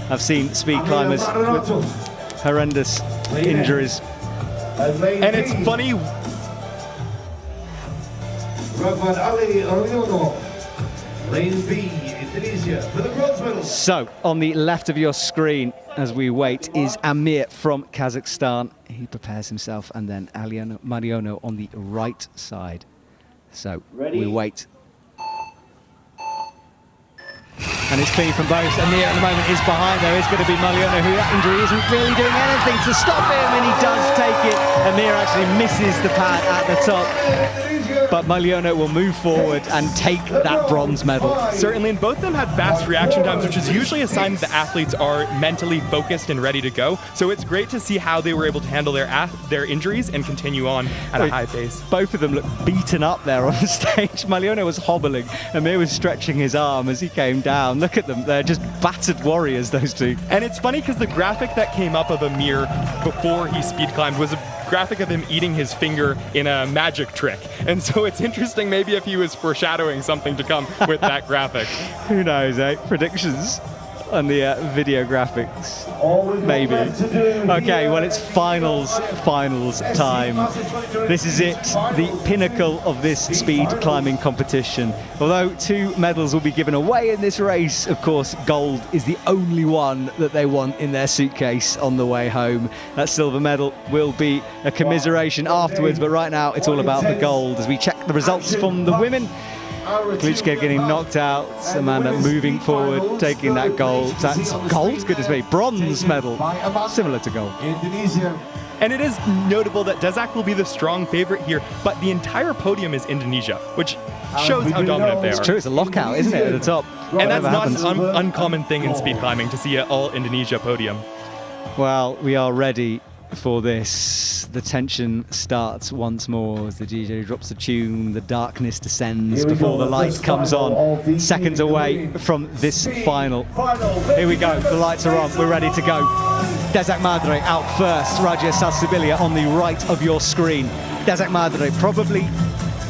I've seen speed climbers with horrendous injuries. And it's funny. So, on the left of your screen, as we wait, is Amir from Kazakhstan. He prepares himself, and then Mariano on the right side. So, we wait. And it's clean from both. Amir at the moment is behind. There is going to be Mariano, who that injury isn't really doing anything to stop him, and he does take it. Amir actually misses the pad at the top. But Mariano will move forward and take that bronze medal. Certainly, and both of them had fast reaction times, which is usually a sign that the athletes are mentally focused and ready to go. So it's great to see how they were able to handle their injuries and continue on at a high pace. Both of them look beaten up there on the stage. Mariano was hobbling. Amir was stretching his arm as he came down. Look at them. They're just battered warriors, those two. And it's funny because the graphic that came up of Amir before he speed climbed was a graphic of him eating his finger in a magic trick. And so it's interesting maybe if he was foreshadowing something to come with that graphic. Who knows, eh? Predictions on the video graphics. Maybe. Okay, well, it's finals time. This is it, the pinnacle of this speed climbing competition. Although 2 medals will be given away in this race, of course, gold is the only one that they want in their suitcase on the way home. That silver medal will be a commiseration afterwards, but right now it's all about the gold. As we check the results from the women, Klichke getting knocked out. Amanda moving forward, taking that gold. That's gold? Goodness me. Bronze medal. Similar to gold. Indonesia. And it is notable that Dezak will be the strong favorite here, but the entire podium is Indonesia, which shows how dominant they are. It's true, it's a lockout, isn't it, at the top? And that's not an uncommon thing in speed climbing, to see an all-Indonesia podium. Well, we are ready for this. The tension starts once more as the DJ drops the tune, the darkness descends before the light comes on. Seconds away from this final. Here we go, the lights are on, we're ready to go. Dezak Madre out first, Raja Salsibilia on the right of your screen. Dezak Madre, probably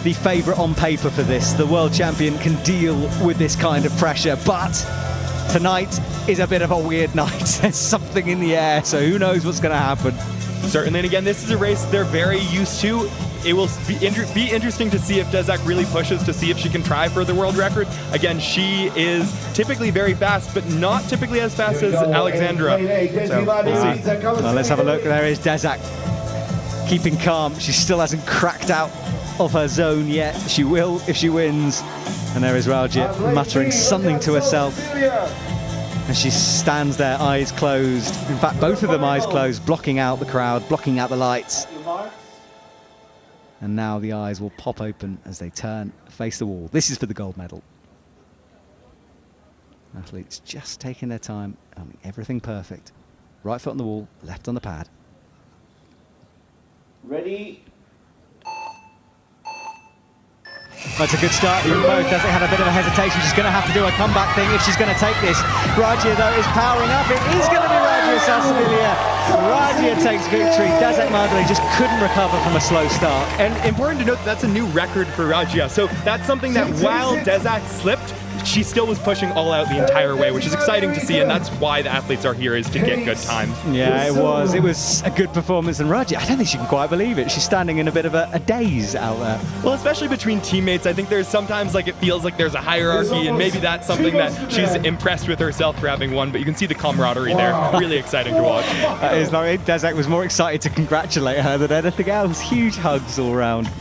the favourite on paper for this. The world champion can deal with this kind of pressure, but tonight is a bit of a weird night. There's something in the air, so who knows what's going to happen. Certainly, and again, this is a race they're very used to. It will be interesting to see if Dezak really pushes to see if she can try for the world record. Again, she is typically very fast, but not typically as fast as Alexandra. So we'll see. Well, let's have a look. There is Dezak, keeping calm. She still hasn't cracked out of her zone yet. She will if she wins. And there is Raja muttering something to herself. And she stands there, eyes closed. In fact, both of them eyes closed, blocking out the crowd, blocking out the lights. And now the eyes will pop open as they turn, face the wall. This is for the gold medal. Athletes just taking their time, everything perfect. Right foot on the wall, left on the pad. Ready. That's a good start from both. Dezak had a bit of a hesitation. She's going to have to do a comeback thing if she's going to take this. Raja, though, is powering up. It is going to be Raja Salsibilia. Raja takes victory. Dezak Madre just couldn't recover from a slow start. And important to note, that's a new record for Raja. So that's something that while Dezak slipped, she still was pushing all out the entire way, which is exciting to see, and that's why the athletes are here, is to get good times. Yeah, it was. It was a good performance, and Raja, I don't think she can quite believe it. She's standing in a bit of a daze out there. Well, especially between teammates, I think there's sometimes like it feels like there's a hierarchy, and maybe that's something that she's impressed with herself for having won, but you can see the camaraderie there. Really exciting to watch. That is like Dezak was more excited to congratulate her than anything else. Huge hugs all around.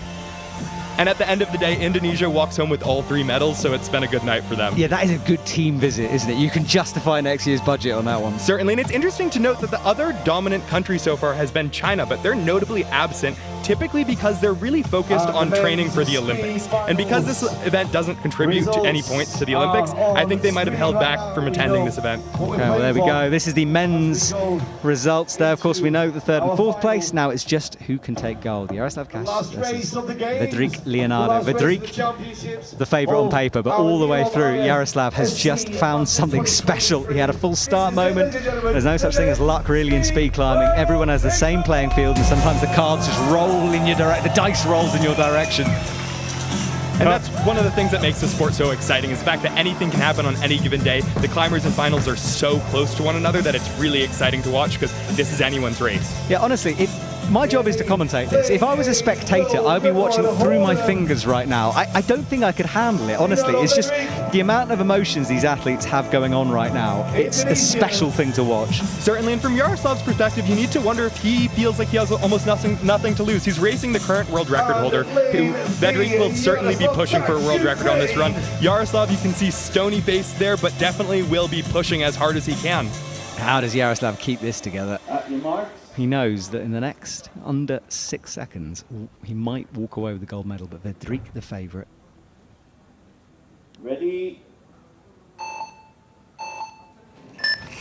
And at the end of the day, Indonesia walks home with all 3 medals, so it's been a good night for them. Yeah, that is a good team visit, isn't it? You can justify next year's budget on that one. Certainly, and it's interesting to note that the other dominant country so far has been China, but they're notably absent, typically because they're really focused on training for the Olympics. And because this event doesn't contribute to any points to the Olympics, I think they might have held back from attending this event. Okay, well, there we go. This is the men's results there. Of course, we know the 3rd and 4th place. Now it's just who can take gold. Yaroslav Kash versus Vedrik Leonardo. Vedrik, the favourite on paper, but all the way through, Yaroslav has just found something special. He had a full start moment. There's no such thing as luck really in speed climbing. Everyone has the same playing field, and sometimes the cards just roll in your direction, the dice rolls in your direction. And that's one of the things that makes the sport so exciting, is the fact that anything can happen on any given day. The climbers and finals are so close to one another that it's really exciting to watch, because this is anyone's race. Yeah, honestly, my job is to commentate this. If I was a spectator, I'd be watching through my fingers right now. I don't think I could handle it, honestly. It's just the amount of emotions these athletes have going on right now. It's a special thing to watch. Certainly, and from Yaroslav's perspective, you need to wonder if he feels like he has almost nothing to lose. He's racing the current world record holder, who Vedrik will certainly be pushing for a world record on this run. Yaroslav, you can see stony face there, but definitely will be pushing as hard as he can. How does Yaroslav keep this together? Your marks. He knows that in the next under 6 seconds, he might walk away with the gold medal, but Vedrik, the favourite. Ready.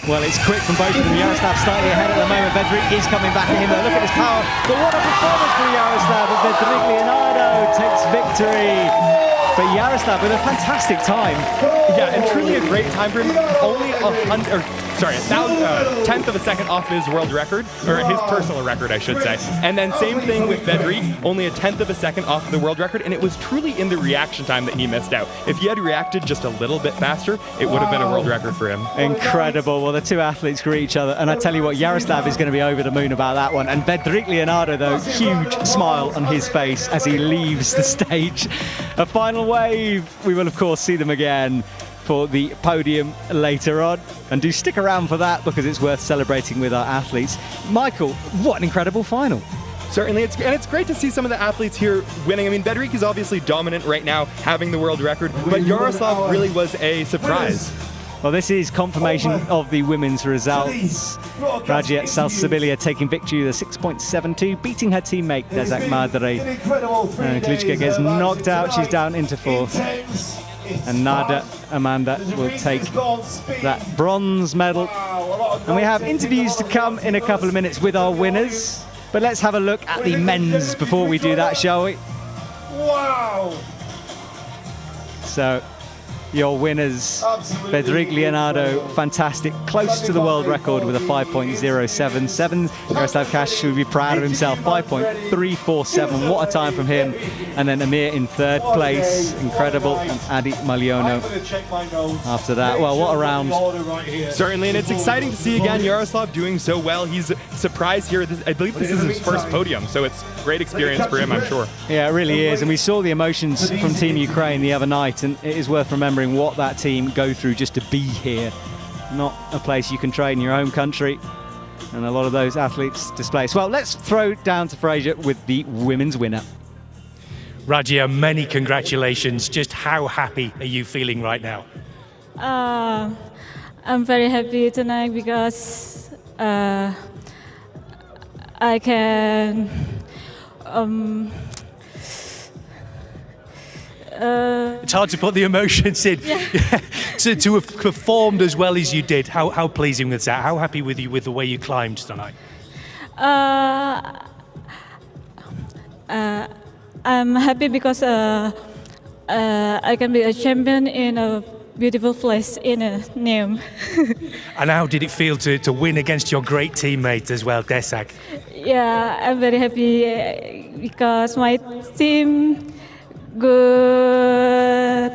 Well, it's quick from both of them. Yaroslav slightly ahead at the moment. Vedrik is coming back at him. Look at his power. But what a performance for Yaroslav. But Vedrik Leonardo takes victory. But Yaroslav with a fantastic time. Yeah, and truly a great time for him. Only a tenth of a second off his world record, or his personal record, I should say. And then same thing with Vedrik, only a tenth of a second off the world record, and it was truly in the reaction time that he missed out. If he had reacted just a little bit faster, it would have been a world record for him. Incredible. Well, the two athletes greet each other, and I tell you what, Yaroslav is going to be over the moon about that one. And Vedrik Leonardo, though, huge smile on his face as he leaves the stage. A final wave. We will, of course, see them again for the podium later on, and do stick around for that because it's worth celebrating with our athletes. Michael, what an incredible final. Certainly, it's great to see some of the athletes here winning. I mean, Bedřich is obviously dominant right now, having the world record, but Jaroslav really was a surprise. Well, this is confirmation of the women's results. Rajia Salsabilia taking victory with a 6.72, beating her teammate Desak Madre. And Klička gets knocked out, she's down into fourth. And Nada Amanda will take that bronze medal. And we have interviews to come in a couple of minutes with our winners. But let's have a look at the men's before we do that, shall we? Wow! So, your winners, Bedřich Leonardo, fantastic, close to the world record with a 5.077. Jaroslav Kaš will be proud of himself, 5.347. What a time from him. And then Amir in third place, incredible, and Adi Maliono after that. Well, what a round. Certainly, and it's exciting to see again Jaroslav doing so well. He's surprised here. I believe this is his first podium, so it's a great experience for him, I'm sure. Yeah, it really is. And we saw the emotions from Team Ukraine the other night, and it is worth remembering what that team go through just to be here. Not a place you can train in your home country, and a lot of those athletes displaced. Well, let's throw down to Fraser with the women's winner. Rajia, many congratulations. Just how happy are you feeling right now? I'm very happy tonight because I can it's hard to put the emotions in. Yeah. So to have performed as well as you did, how pleasing was that? How happy with you with the way you climbed tonight? I'm happy because I can be a champion in a beautiful place in NEOM. And how did it feel to win against your great teammate as well, Desak? Yeah, I'm very happy because my team good.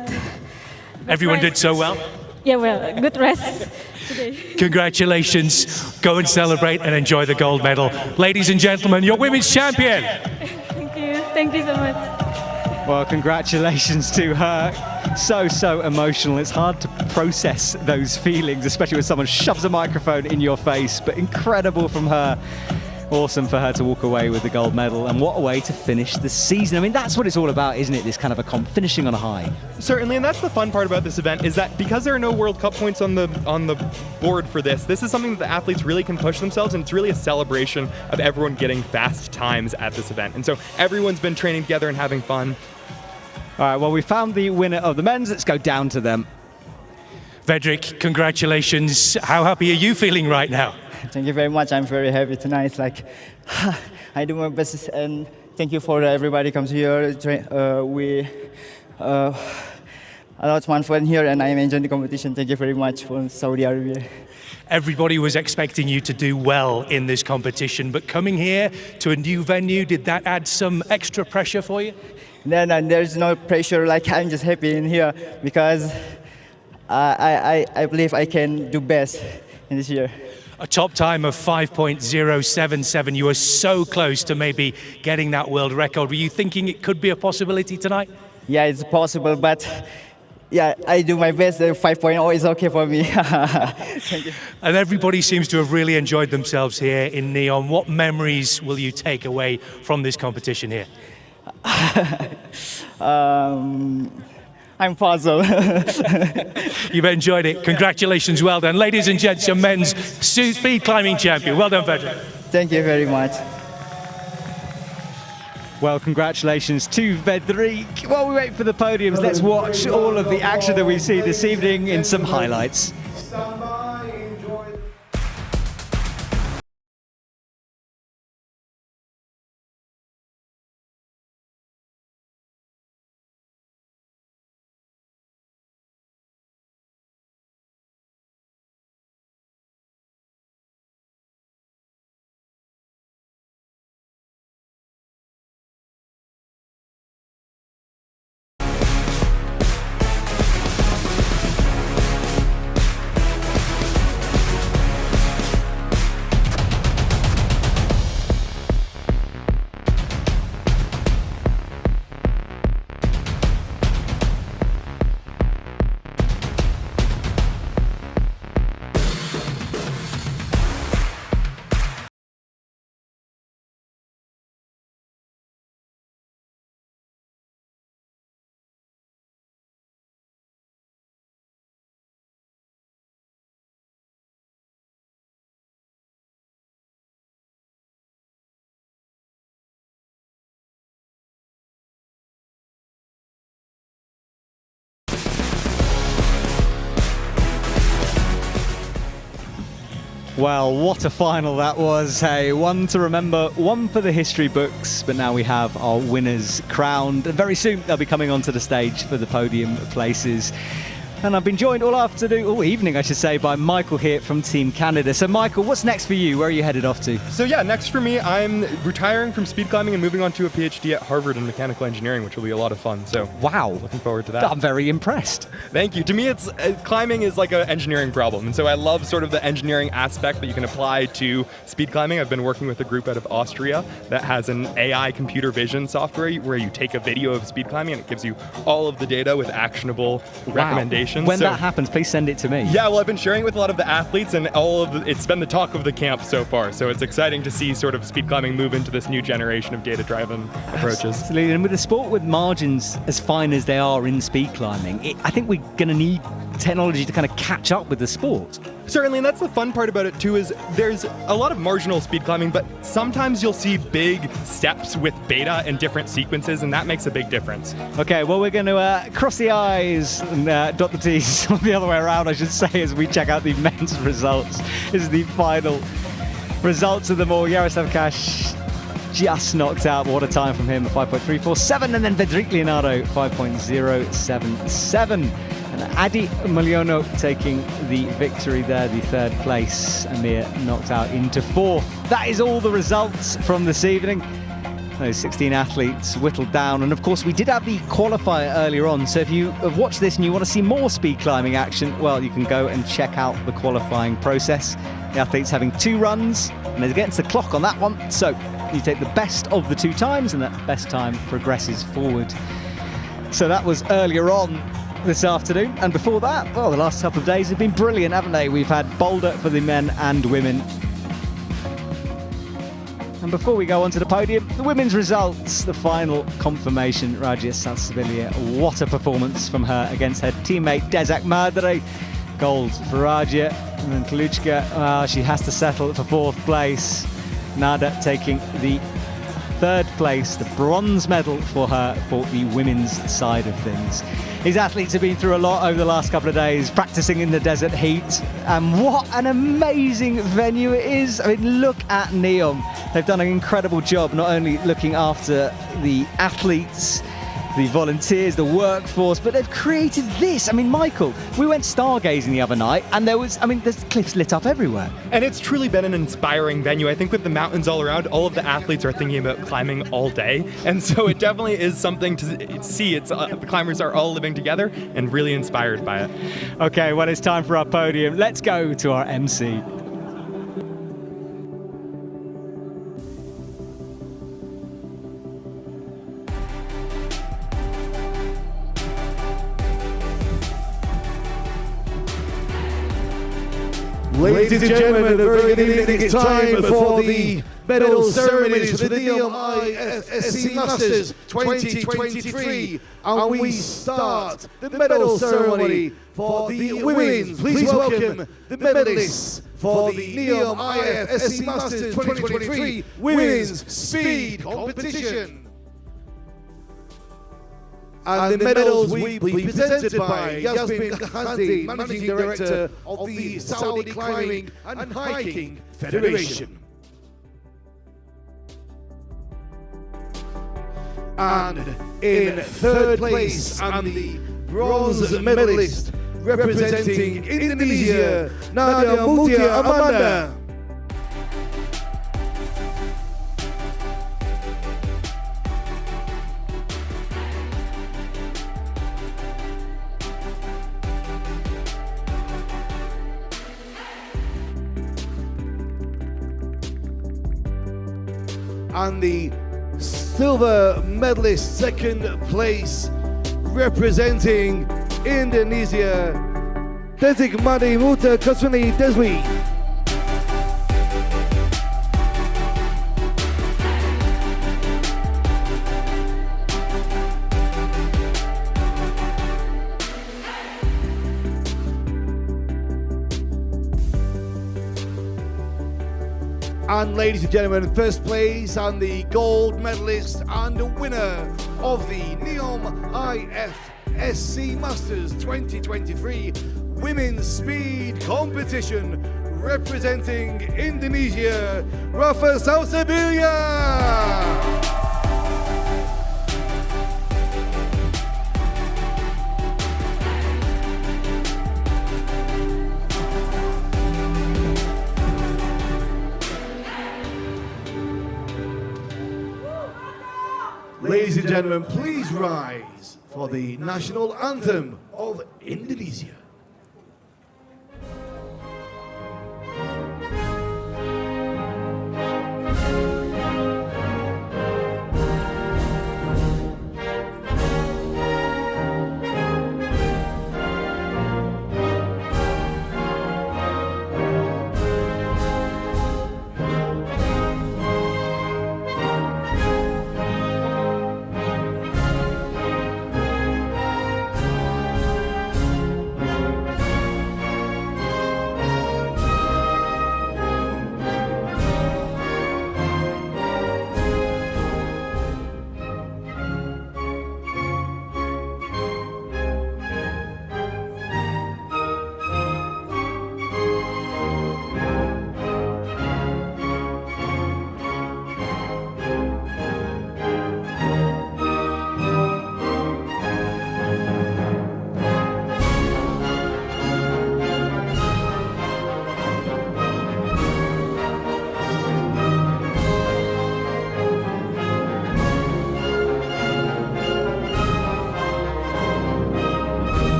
Everyone did so well? Yeah, well, good rest today. Congratulations. Go and celebrate and enjoy the gold medal. Ladies and gentlemen, your women's champion. Thank you. Thank you so much. Well, congratulations to her. So emotional. It's hard to process those feelings, especially when someone shoves a microphone in your face, but incredible from her. Awesome for her to walk away with the gold medal, and what a way to finish the season. I mean, that's what it's all about, isn't it? This kind of a finishing on a high. Certainly, and that's the fun part about this event, is that because there are no World Cup points on the board for this is something that the athletes really can push themselves, and it's really a celebration of everyone getting fast times at this event. And so everyone's been training together and having fun. All right, well, we found the winner of the men's. Let's go down to them. Bedřich, congratulations. How happy are you feeling right now? Thank you very much. I'm very happy tonight. Like, I do my best, and thank you for everybody comes here. We a lot of fun here, and I'm enjoying the competition. Thank you very much from Saudi Arabia. Everybody was expecting you to do well in this competition, but coming here to a new venue, did that add some extra pressure for you? No, there's no pressure. Like, I'm just happy in here because I believe I can do best in this year. A top time of 5.077. You were so close to maybe getting that world record. Were you thinking it could be a possibility tonight? Yeah, it's possible, but yeah, I do my best. 5.0 is okay for me. Thank you. And everybody seems to have really enjoyed themselves here in NEOM. What memories will you take away from this competition here? I'm puzzled. You've enjoyed it. Congratulations, well done. Ladies and gents, your men's speed climbing champion. Well done, Bedřich. Thank you very much. Well, congratulations to Bedřich. While we wait for the podiums, let's watch all of the action that we see this evening in some highlights. Well, what a final that was. Hey, one to remember, one for the history books, but now we have our winners crowned. And very soon they'll be coming onto the stage for the podium places. And I've been joined all afternoon, all evening I should say, by Michael here from Team Canada. So Michael, what's next for you? Where are you headed off to? So yeah, next for me, I'm retiring from speed climbing and moving on to a PhD at Harvard in mechanical engineering, which will be a lot of fun. So wow, looking forward to that. I'm very impressed. Thank you. To me, it's climbing is like an engineering problem, and so I love sort of the engineering aspect that you can apply to speed climbing. I've been working with a group out of Austria that has an AI computer vision software where you take a video of speed climbing and it gives you all of the data with actionable recommendations. When that happens, please send it to me. Yeah, well, I've been sharing it with a lot of the athletes, and it's been the talk of the camp so far. So it's exciting to see sort of speed climbing move into this new generation of data-driven approaches. Absolutely, and with a sport with margins as fine as they are in speed climbing, I think we're going to need technology to kind of catch up with the sport. Certainly, and that's the fun part about it too, is there's a lot of marginal speed climbing, but sometimes you'll see big steps with beta in different sequences, and that makes a big difference. Okay, well, we're going to cross the I's and dot the T's the other way around, I should say, as we check out the men's results. This is the final results of them all. Yaroslav Kash just knocked out. What a time from him, 5.347, and then Vedrik Leonardo, 5.077. And Adi Miliono taking the victory there, the third place. Amir knocked out into fourth. That is all the results from this evening. Those 16 athletes whittled down, and of course we did have the qualifier earlier on, so if you have watched this and you want to see more speed climbing action, well, you can go and check out the qualifying process. The athletes having 2 runs, and they're getting the clock on that one, so you take the best of the 2 times, and that best time progresses forward. So that was earlier on this afternoon, and before that, well, the last couple of days have been brilliant, haven't they? We've had Boulder for the men and women. And before we go on to the podium, the women's results, the final confirmation. Raja Sansabilia, what a performance from her against her teammate Desak Madre. Gold for Raja, and then Kaluchka, she has to settle for 4th place. Nada taking the 3rd place, the bronze medal for her for the women's side of things. These athletes have been through a lot over the last couple of days, practicing in the desert heat, and what an amazing venue it is. I mean, look at NEOM. They've done an incredible job, not only looking after the athletes, the volunteers, the workforce, but they've created this. I mean, Michael, we went stargazing the other night, and there's cliffs lit up everywhere. And it's truly been an inspiring venue. I think with the mountains all around, all of the athletes are thinking about climbing all day, and so it definitely is something to see. The climbers are all living together and really inspired by it. Okay, well, it's time for our podium. Let's go to our MC. Ladies and gentlemen, a very good evening. It's time for the medal ceremonies for the NEOM IFSC Masters 2023. And we start the medal ceremony for the women's. Please welcome the medalists for the NEOM IFSC Masters 2023 Women's Speed Competition. And the medals will be presented by Yasmin Khandi, Managing Director of the Saudi Climbing and Hiking Federation. And in 3rd place, and the bronze medalist representing Indonesia, Nadia Mutia Amanda. And the silver medalist, 2nd place, representing Indonesia, Desik Madi Muta Kasuni Deswi. And ladies and gentlemen, 1st place and the gold medalist and the winner of the NEOM IFSC Masters 2023 Women's Speed Competition, representing Indonesia, Rafa Salsabilia. Ladies and gentlemen, please rise for the national anthem of Indonesia.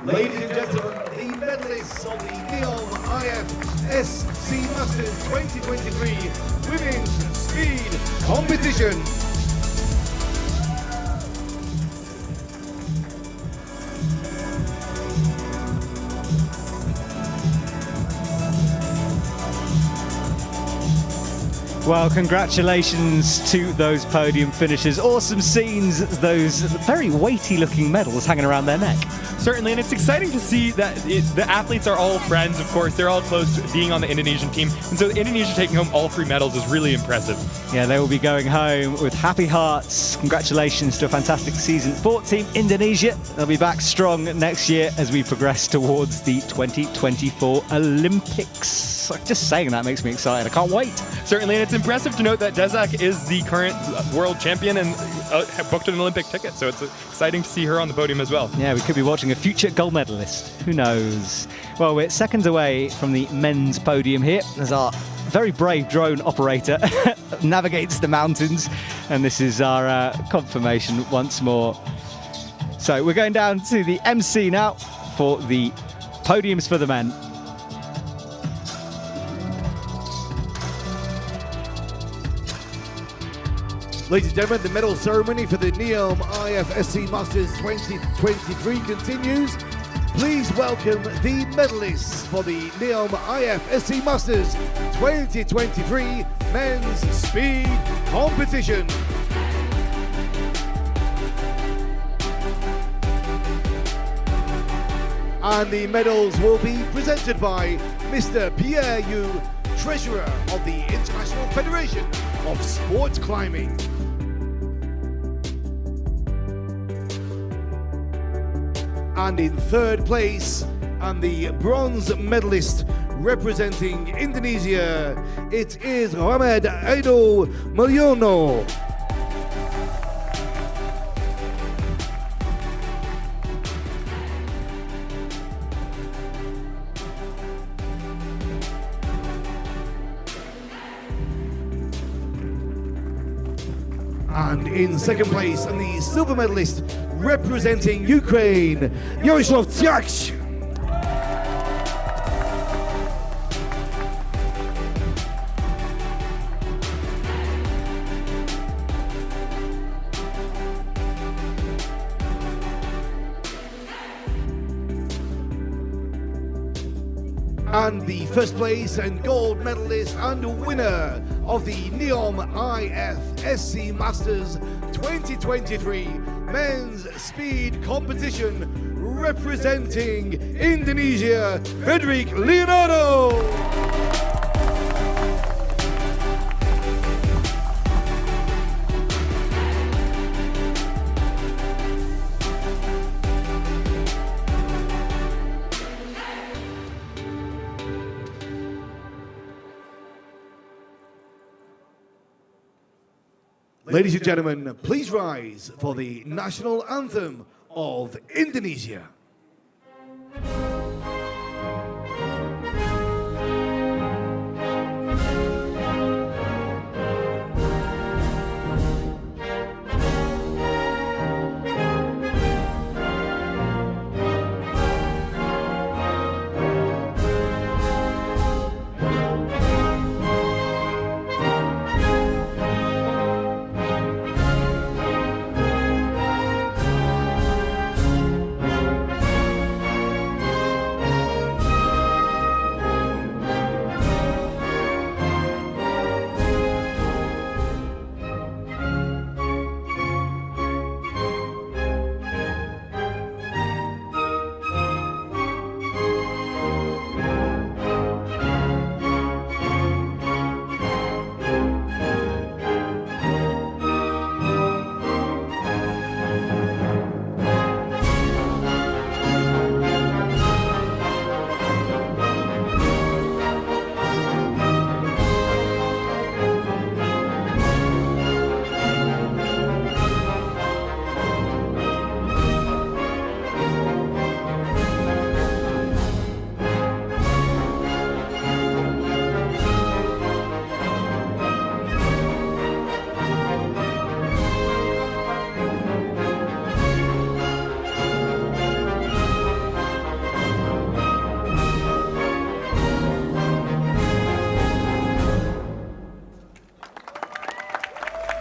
Ladies and gentlemen, the medalists of the NEOM IFSC Masters 2023 Women's Speed Competition. Well, congratulations to those podium finishers. Awesome scenes, those very weighty-looking medals hanging around their neck. Certainly, and it's exciting to see that the athletes are all friends, of course. They're all close to being on the Indonesian team. And so Indonesia taking home all 3 medals is really impressive. Yeah, they will be going home with happy hearts. Congratulations to a fantastic season for Team Indonesia. They'll be back strong next year as we progress towards the 2024 Olympics. Just saying that makes me excited. I can't wait. Certainly, and it's impressive to note that Dezak is the current world champion and booked an Olympic ticket. So it's exciting to see her on the podium as well. Yeah, we could be watching a future gold medalist. Who knows? Well, we're seconds away from the men's podium here as our very brave drone operator navigates the mountains. And this is our confirmation once more. So we're going down to the MC now for the podiums for the men. Ladies and gentlemen, the medal ceremony for the NEOM IFSC Masters 2023 continues. Please welcome the medalists for the NEOM IFSC Masters 2023 Men's Speed Competition. And the medals will be presented by Mr. Pierre Yu, Treasurer of the International Federation of Sports Climbing. And in third place, and the bronze medalist representing Indonesia, it is Mohamed Aido Mulyono. And in second place, and the silver medalist representing Ukraine, Yaroslav Tsiak. and the first place and gold medalist and winner of the NEOM IFSC Masters 2023 Men's Speed Competition, representing Indonesia, Frederick Leonardo. Ladies and gentlemen, please rise for the national anthem of Indonesia.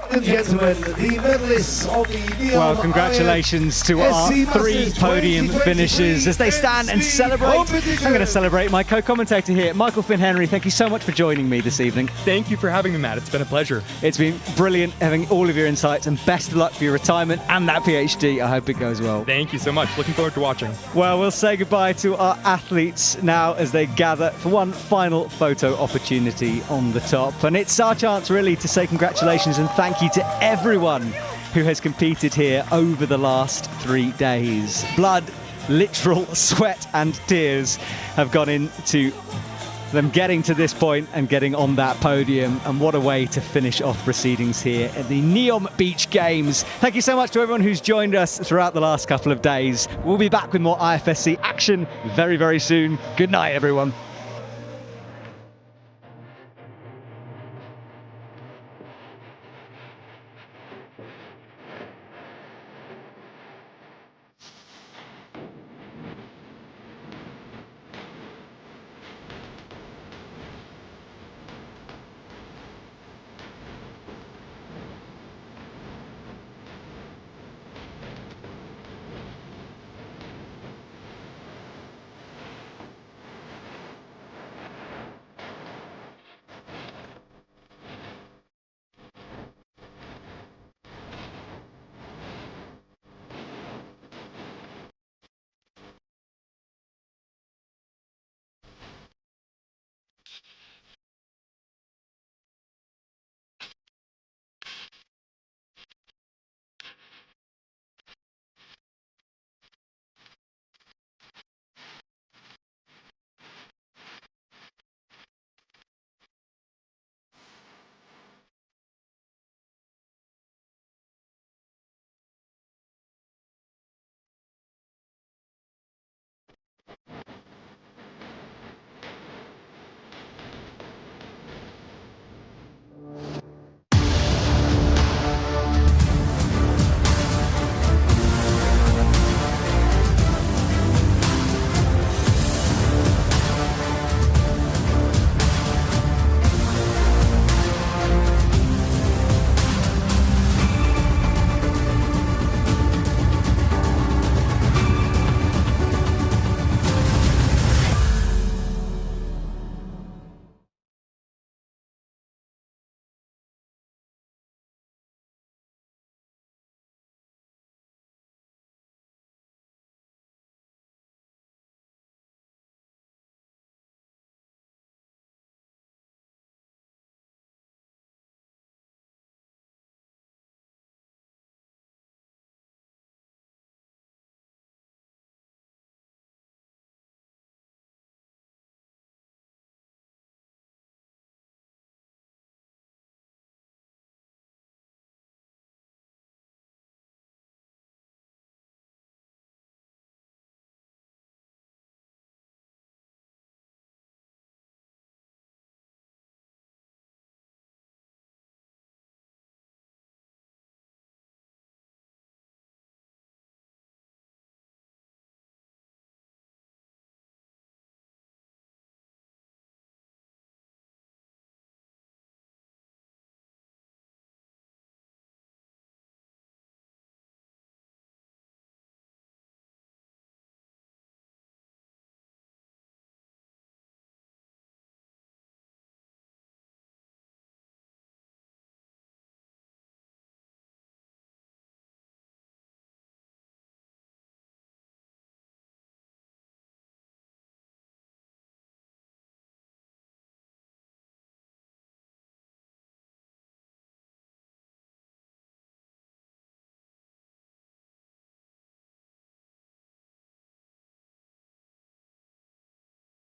Ladies and gentlemen, the medalists of the NEOM Well, congratulations to our three podium finishers as they stand and celebrate. I'm going to celebrate my co-commentator here, Michael Finn-Henry. Thank you so much for joining me this evening. Thank you for having me, Matt. It's been a pleasure. It's been brilliant having all of your insights, and best of luck for your retirement and that PhD. I hope it goes well. Thank you so much. Looking forward to watching. Well, we'll say goodbye to our athletes now as they gather for one final photo opportunity on the top. And it's our chance really to say congratulations and thank you to everyone who has competed here over the last 3 days. Blood, literal sweat and tears have gone into them getting to this point and getting on that podium, and what a way to finish off proceedings here at the NEOM Beach Games. Thank you so much to everyone who's joined us throughout the last couple of days. We'll be back with more IFSC action very, very soon. Good night, everyone.